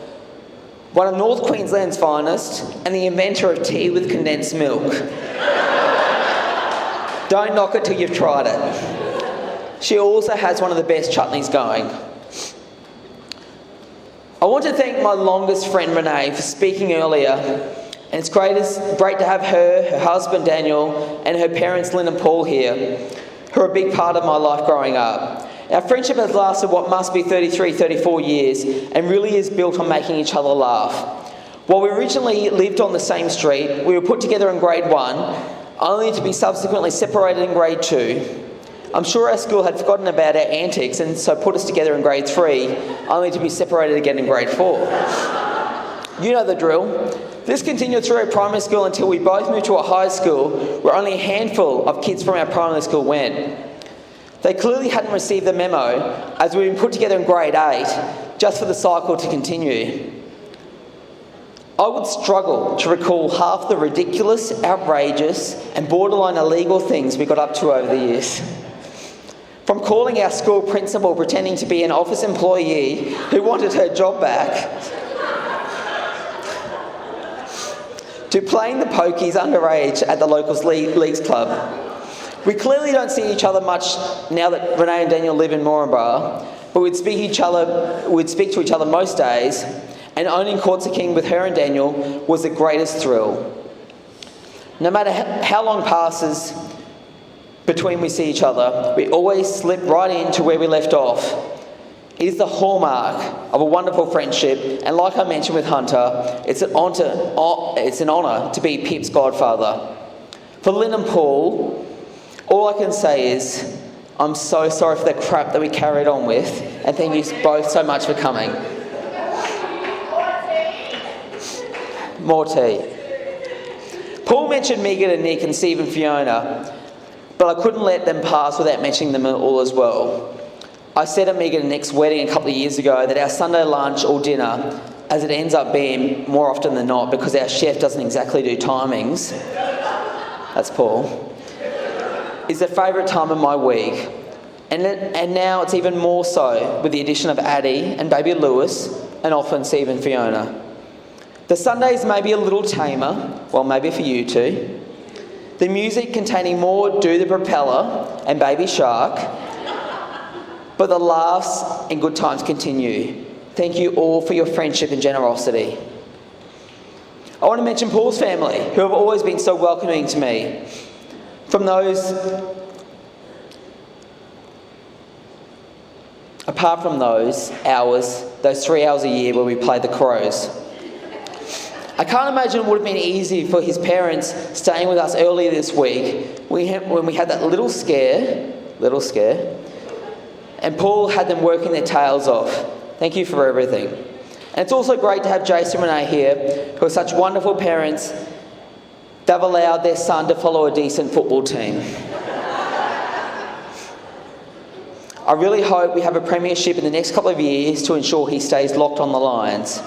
One of North Queensland's finest and the inventor of tea with condensed milk. Don't knock it till you've tried it. She also has one of the best chutneys going. I want to thank my longest friend Renee for speaking earlier, and it's great to have her husband Daniel, and her parents Lynn and Paul here, who are a big part of my life growing up. Our friendship has lasted what must be 33, 34 years, and really is built on making each other laugh. While we originally lived on the same street, we were put together in grade 1, only to be subsequently separated in grade 2. I'm sure our school had forgotten about our antics and so put us together in grade 3, only to be separated again in grade 4. You know the drill. This continued through our primary school until we both moved to a high school where only a handful of kids from our primary school went. They clearly hadn't received the memo, as we'd been put together in grade 8, just for the cycle to continue. I would struggle to recall half the ridiculous, outrageous, and borderline illegal things we got up to over the years. From calling our school principal pretending to be an office employee who wanted her job back, to playing the pokies underage at the local leagues club. We clearly don't see each other much now that Renee and Daniel live in Moranbah, but we'd speak to each other most days, and owning Courts of King with her and Daniel was the greatest thrill. No matter how long passes between we see each other, we always slip right into where we left off. It is the hallmark of a wonderful friendship, and like I mentioned with Hunter, it's an honour to be Pip's godfather. For Lynn and Paul, all I can say is, I'm so sorry for the crap that we carried on with, and thank you both so much for coming. More tea. Paul mentioned Megan and Nick and Steve and Fiona, but I couldn't let them pass without mentioning them all as well. I said at Megan and Nick's wedding a couple of years ago that our Sunday lunch or dinner, as it ends up being more often than not because our chef doesn't exactly do timings, that's Paul, is the favourite time of my week. And now it's even more so with the addition of Addie and baby Lewis and often Steve and Fiona. The Sundays may be a little tamer, well maybe for you two. The music containing more Do the Propeller and Baby Shark, but the laughs and good times continue. Thank you all for your friendship and generosity. I want to mention Paul's family, who have always been so welcoming to me. Apart from those 3 hours a year where we played the Crows. I can't imagine it would have been easy for his parents staying with us earlier this week when we had that little scare, and Paul had them working their tails off. Thank you for everything. And it's also great to have Jason and Renee here, who are such wonderful parents. They've allowed their son to follow a decent football team. I really hope we have a premiership in the next couple of years to ensure he stays locked on the Lions.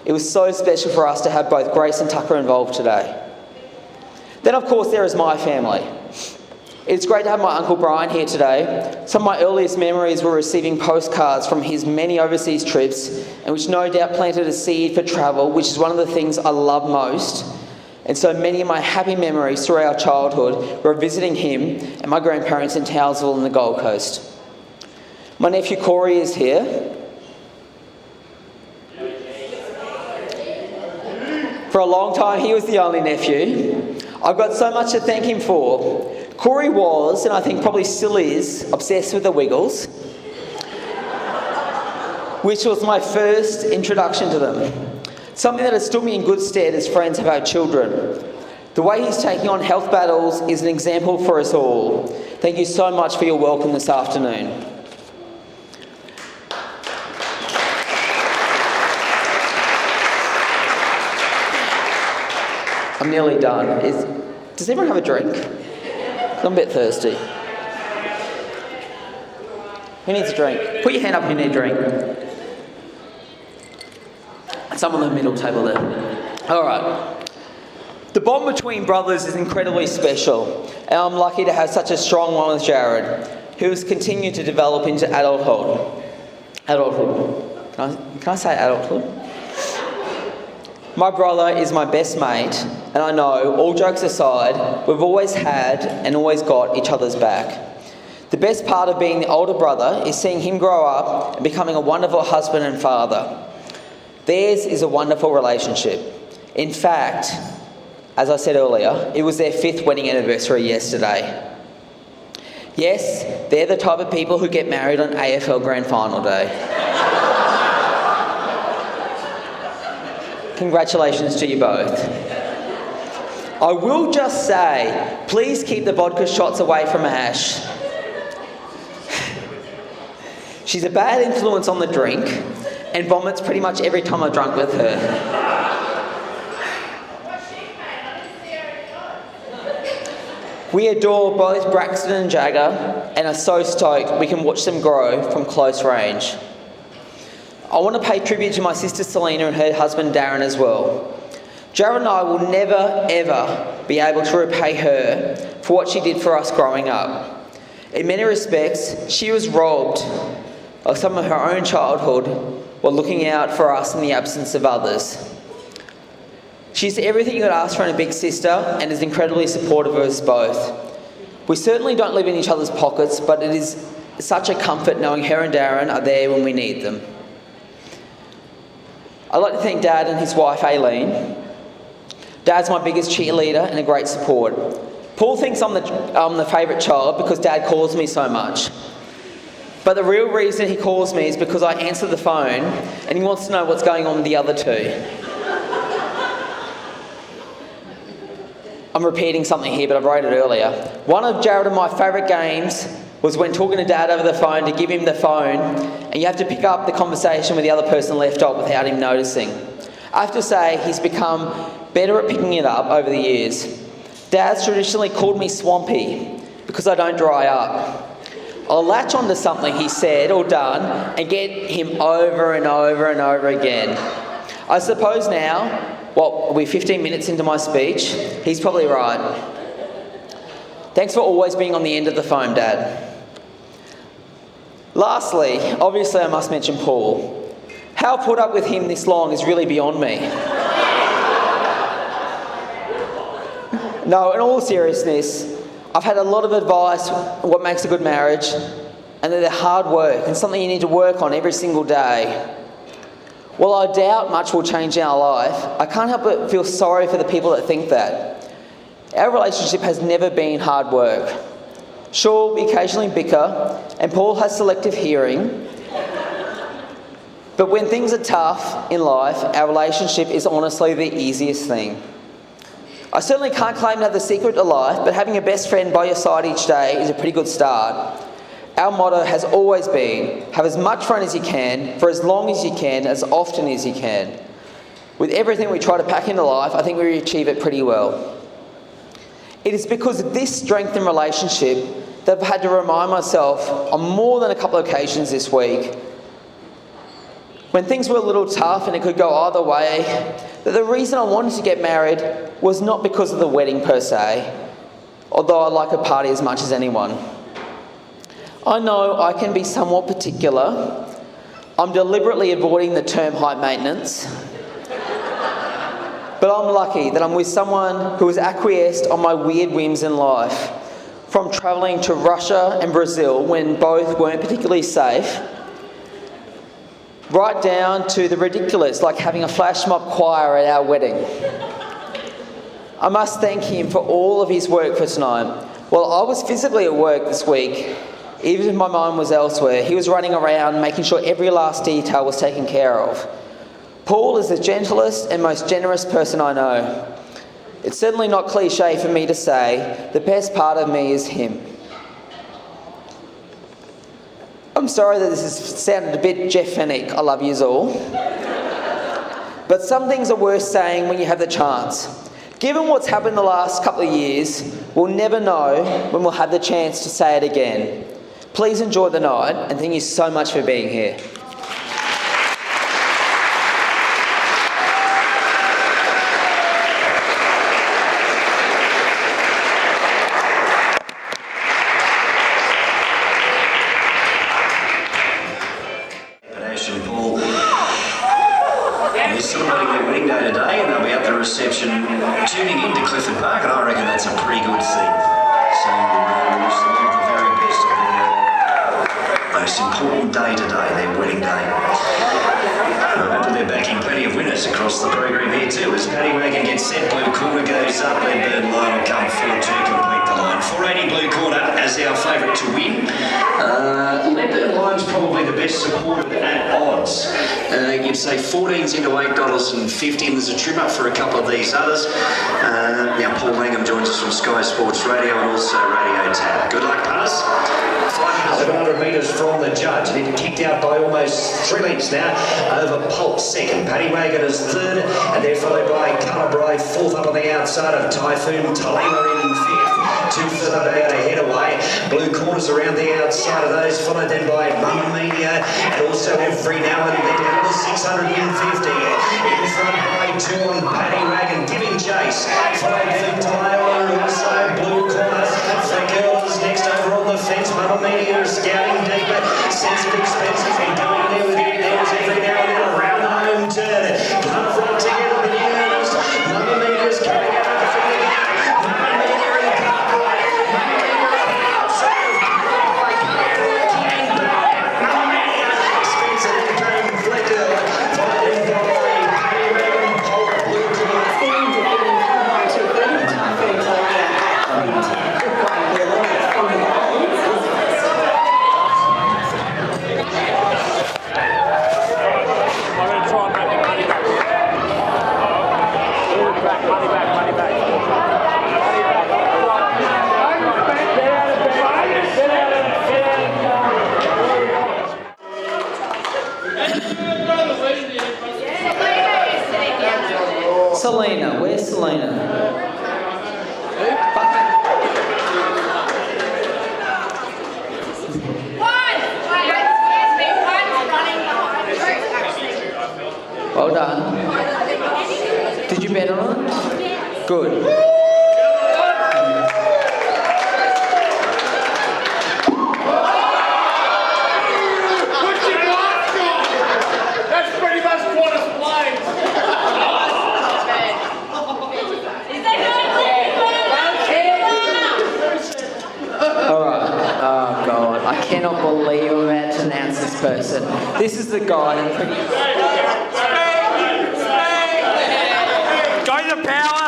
It was so special for us to have both Grace and Tucker involved today. Then, of course, there is my family. It's great to have my Uncle Brian here today. Some of my earliest memories were receiving postcards from his many overseas trips, and which no doubt planted a seed for travel, which is one of the things I love most. And so many of my happy memories through our childhood were visiting him and my grandparents in Townsville and the Gold Coast. My nephew Corey is here. For a long time, he was the only nephew. I've got so much to thank him for. Corey was, and I think probably still is, obsessed with the Wiggles, which was my first introduction to them. Something that has stood me in good stead as friends of our children. The way he's taking on health battles is an example for us all. Thank you so much for your welcome this afternoon. I'm nearly done. Does everyone have a drink? I'm a bit thirsty. Who needs a drink? Put your hand up if you need a drink. Someone on the middle table there. All right. The bond between brothers is incredibly special, and I'm lucky to have such a strong one with Jared, who has continued to develop into adulthood. Can I say adulthood? My brother is my best mate, and I know, all jokes aside, we've always had and always got each other's back. The best part of being the older brother is seeing him grow up and becoming a wonderful husband and father. Theirs is a wonderful relationship. In fact, as I said earlier, it was their 5th wedding anniversary yesterday. Yes, they're the type of people who get married on AFL Grand Final Day. Congratulations to you both. I will just say, please keep the vodka shots away from Ash. She's a bad influence on the drink and vomits pretty much every time I've drunk with her. We adore both Braxton and Jagger and are so stoked we can watch them grow from close range. I want to pay tribute to my sister Selena and her husband Darren as well. Jared and I will never ever be able to repay her for what she did for us growing up. In many respects, she was robbed of some of her own childhood while looking out for us in the absence of others. She's everything you could ask for in a big sister and is incredibly supportive of us both. We certainly don't live in each other's pockets, but it is such a comfort knowing her and Darren are there when we need them. I'd like to thank Dad and his wife Aileen. Dad's my biggest cheerleader and a great support. Paul thinks I'm the favourite child because Dad calls me so much. But the real reason he calls me is because I answer the phone and he wants to know what's going on with the other two. I'm repeating something here, but I wrote it earlier. One of Jared and my favourite games was when talking to Dad over the phone to give him the phone, and you have to pick up the conversation where the other person left off without him noticing. I have to say, he's become better at picking it up over the years. Dad's traditionally called me Swampy because I don't dry up. I'll latch onto something he said or done and get him over and over and over again. I suppose now, we're 15 minutes into my speech, he's probably right. Thanks for always being on the end of the phone, Dad. Lastly, obviously I must mention Paul. How I put up with him this long is really beyond me. No, in all seriousness, I've had a lot of advice on what makes a good marriage, and that they're hard work and something you need to work on every single day. While I doubt much will change in our life, I can't help but feel sorry for the people that think that. Our relationship has never been hard work. Sure, we occasionally bicker, and Paul has selective hearing, but when things are tough in life, our relationship is honestly the easiest thing. I certainly can't claim to have the secret to life, but having a best friend by your side each day is a pretty good start. Our motto has always been, have as much fun as you can, for as long as you can, as often as you can. With everything we try to pack into life, I think we achieve it pretty well. It is because of this strength in relationship that I've had to remind myself on more than a couple of occasions this week, when things were a little tough and it could go either way, that the reason I wanted to get married was not because of the wedding per se, although I like a party as much as anyone. I know I can be somewhat particular. I'm deliberately avoiding the term high maintenance. But I'm lucky that I'm with someone who has acquiesced on my weird whims in life. From travelling to Russia and Brazil when both weren't particularly safe, right down to the ridiculous, like having a flash mob choir at our wedding. I must thank him for all of his work for tonight. While I was physically at work this week, even if my mind was elsewhere, he was running around making sure every last detail was taken care of. Paul is the gentlest and most generous person I know. It's certainly not cliche for me to say, the best part of me is him. I'm sorry that this has sounded a bit Jeff Fennick, I love yous all. But some things are worth saying when you have the chance. Given what's happened the last couple of years, we'll never know when we'll have the chance to say it again. Please enjoy the night, and thank you so much for being here. Ash and Paul, they're celebrating their wedding day today, and they'll be at the reception tuning in to Clifford Park, and I reckon that's a pretty good thing. So we wish them all the very best of their most important day today, their wedding day. Remember, they're backing plenty of winners across the program here too. As Paddy Wagon gets set, blue corner goes up, Leadburn Line will come forward to complete the line. 480 blue corner as our favourite to win. Leadburn Line's probably the best supported at odds. You'd say 14's into $8.50, and there's a trim up for a couple of these others. Now Paul Langham joins us from Sky Sports Radio and also Radio Tab. Good luck, punters. 500 metres from the judge, and then kicked out by almost 3 lengths now over Pulp second. Paddy Wagon is third, and they're followed by Colour Brave fourth up on the outside of Typhoon Talima in fifth. 2 further down ahead away. Blue corners around the outside of those, followed then by Mamma Mia, and also Every Now and Then down to 650. In front by John Paddy Wagon giving chase, followed then Talima and also Blue corners. Frank Earl is next over on the fence. Mamma Mia is scouting deeper. Sensitive Expensive and going there with it. There's Every Now and Then around the home turn. Come front together with the Eagles. Mamma Mia is coming out of the field. Mamma Mia in the pathway. Mamma Mia on the outside of pathway. Coming back. Mamma Mia. Spencer then came Flecker. Followed by Paddy Wagon, Pulp, Blue corner. Selena, where's Selena? Well done. Did you bet on it? Good. That's pretty much Qantas planes. Alright. Oh God, I cannot believe I'm about to announce this person. This is the guy that pretty... Go to the power.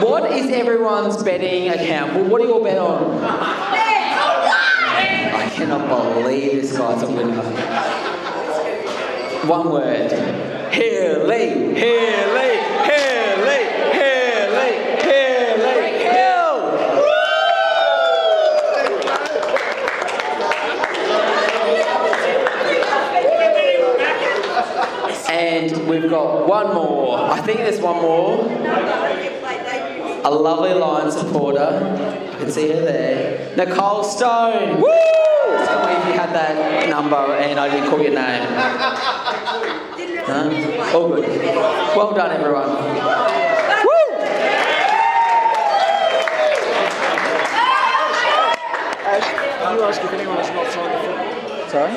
What is everyone's betting account? Well, what do you all bet on? I cannot believe this guy's a winner. One word. Hilly, Hilly, Hilly, Hilly, Hilly, Hill! And we've got one more. I think there's one more. A lovely Lion supporter. I can see her there. Nicole Stone. Woo! Tell me if you had that number and I didn't call your name. Huh? All good. Well done, everyone. Woo! Can you ask if anyone has not signed the football? Sorry?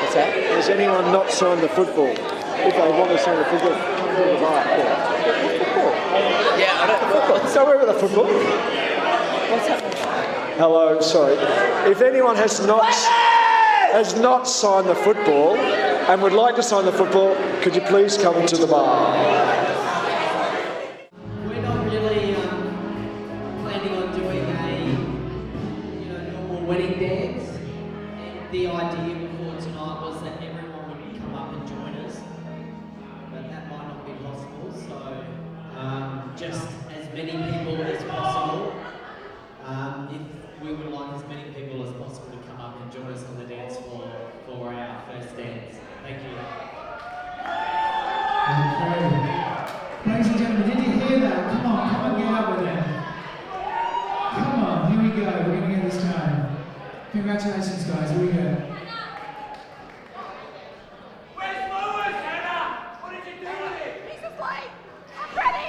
What's that? Has anyone not signed the football? If they want to sign the football, yeah, I don't. So where are the football? What's happening? Hello, sorry. If anyone has not signed the football and would like to sign the football, could you please come to the bar? We're not really planning on doing a normal wedding dance. And the idea before tonight was that everyone would come up and join us, but that might not be possible. So just as many people as possible. If we would like as many people as possible to come up and join us on the dance floor for our first dance. Thank you. Okay. Ladies and gentlemen, did you hear that? Come on, get up with it. Come on, here we go. We're going to get this time. Congratulations, guys. Here we go. Where's Lewis, Hannah? What did you do with it? He's asleep. I'm ready.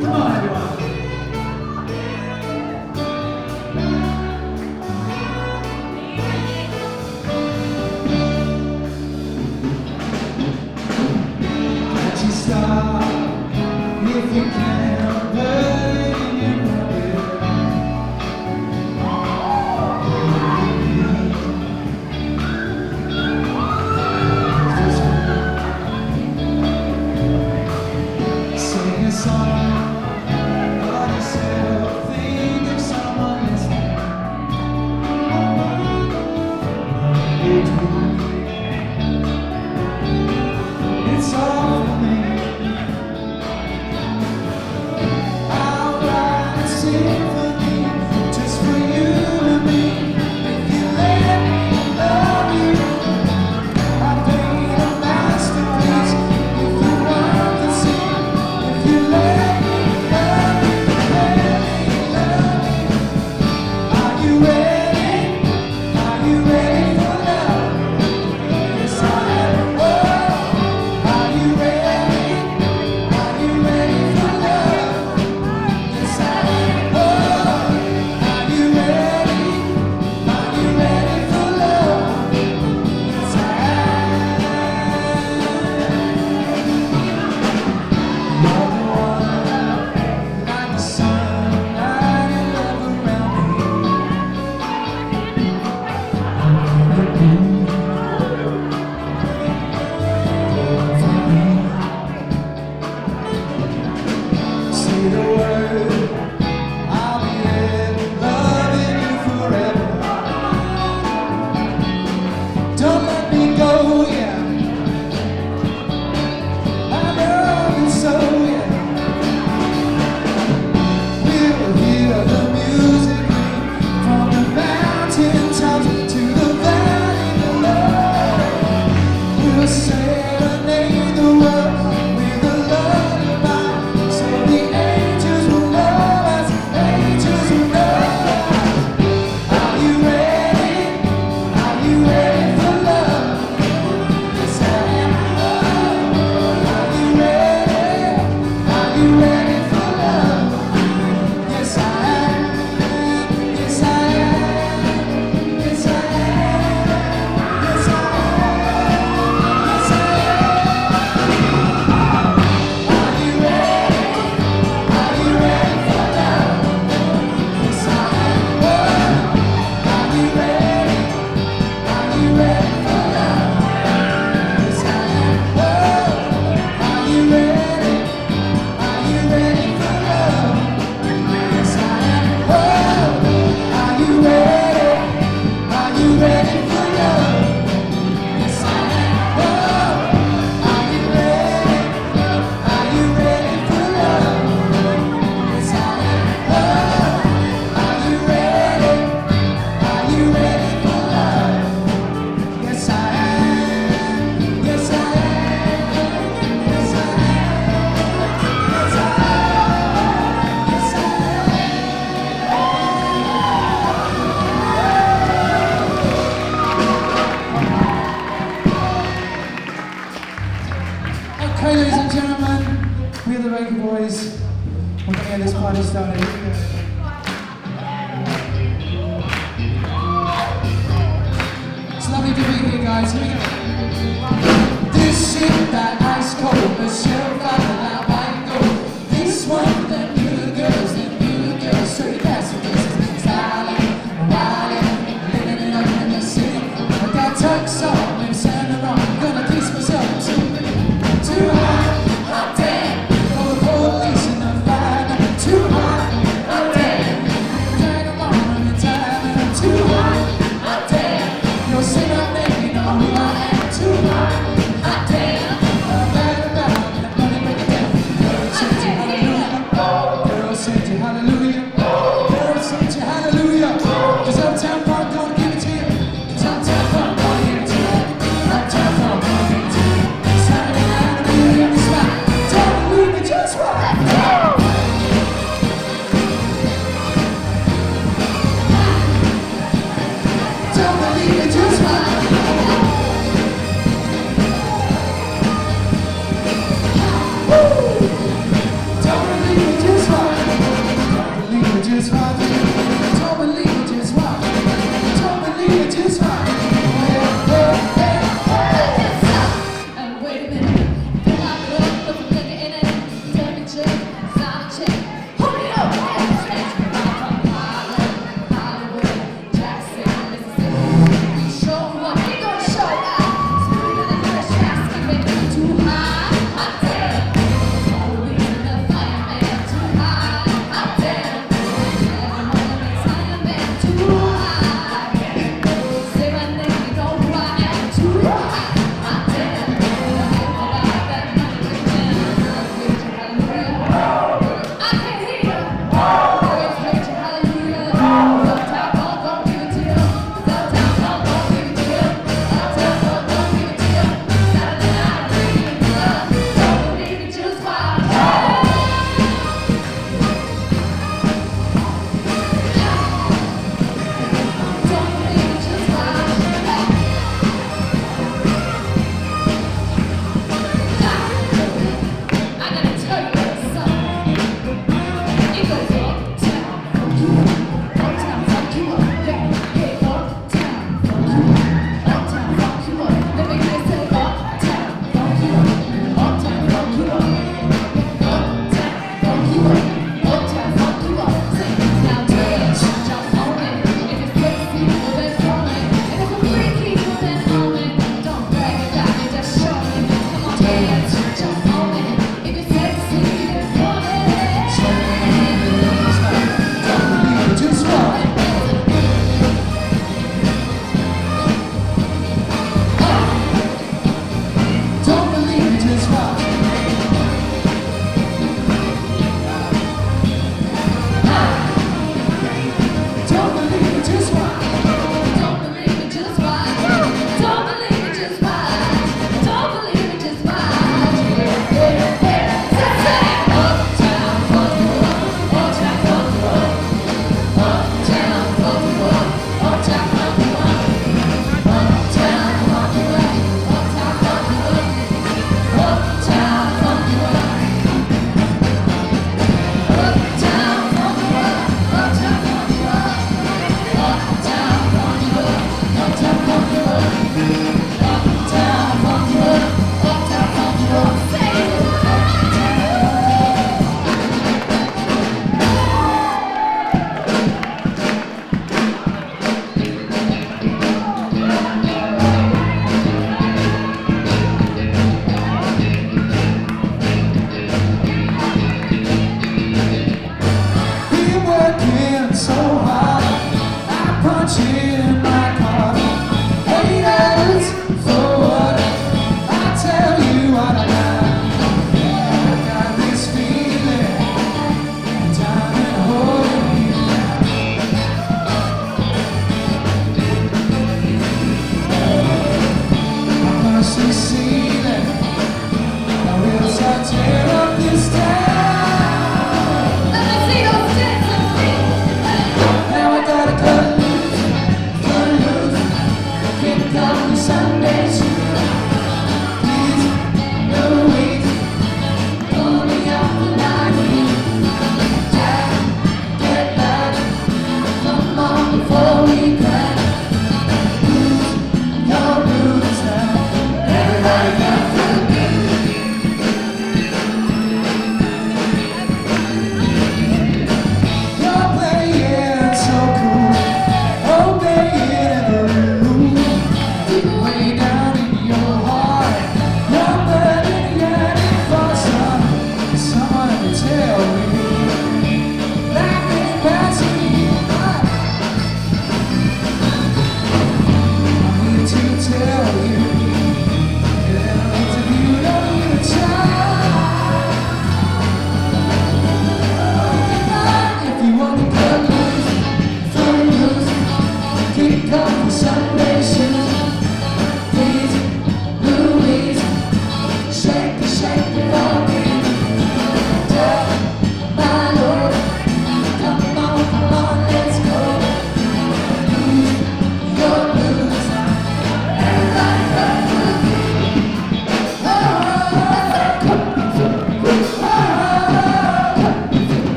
Come on, everyone. party started. Here we go. It's lovely to be here, guys. Here we go. This shit, that ice cold, the sheriff out of that white gold. This one, them new girls, straight passages, styling, riding, living it up in the city. I got Turks on, live Santa Ron, gonna kiss myself too hot, hot damn. Call the police and the fire, too hot, hot damn. Drag 'em on, running time, and I'm too hot, hot damn. You'll see my name, you know who I am, too hot, hot damn. I'm mad about it, I'm gonna break it down. Girl, sing to hallelujah. Girl, sing to hallelujah. Girl, sing to hallelujah. 'Cause Uptown Funk gonna give it to you. 'Cause Uptown Funk gonna give it to you. Uptown Funk gonna give it to you. Saturday night, I'm really in the spot. Don't believe it, just right. Don't believe it, just right. Woo! Don't believe it, just right. Don't believe it, just right.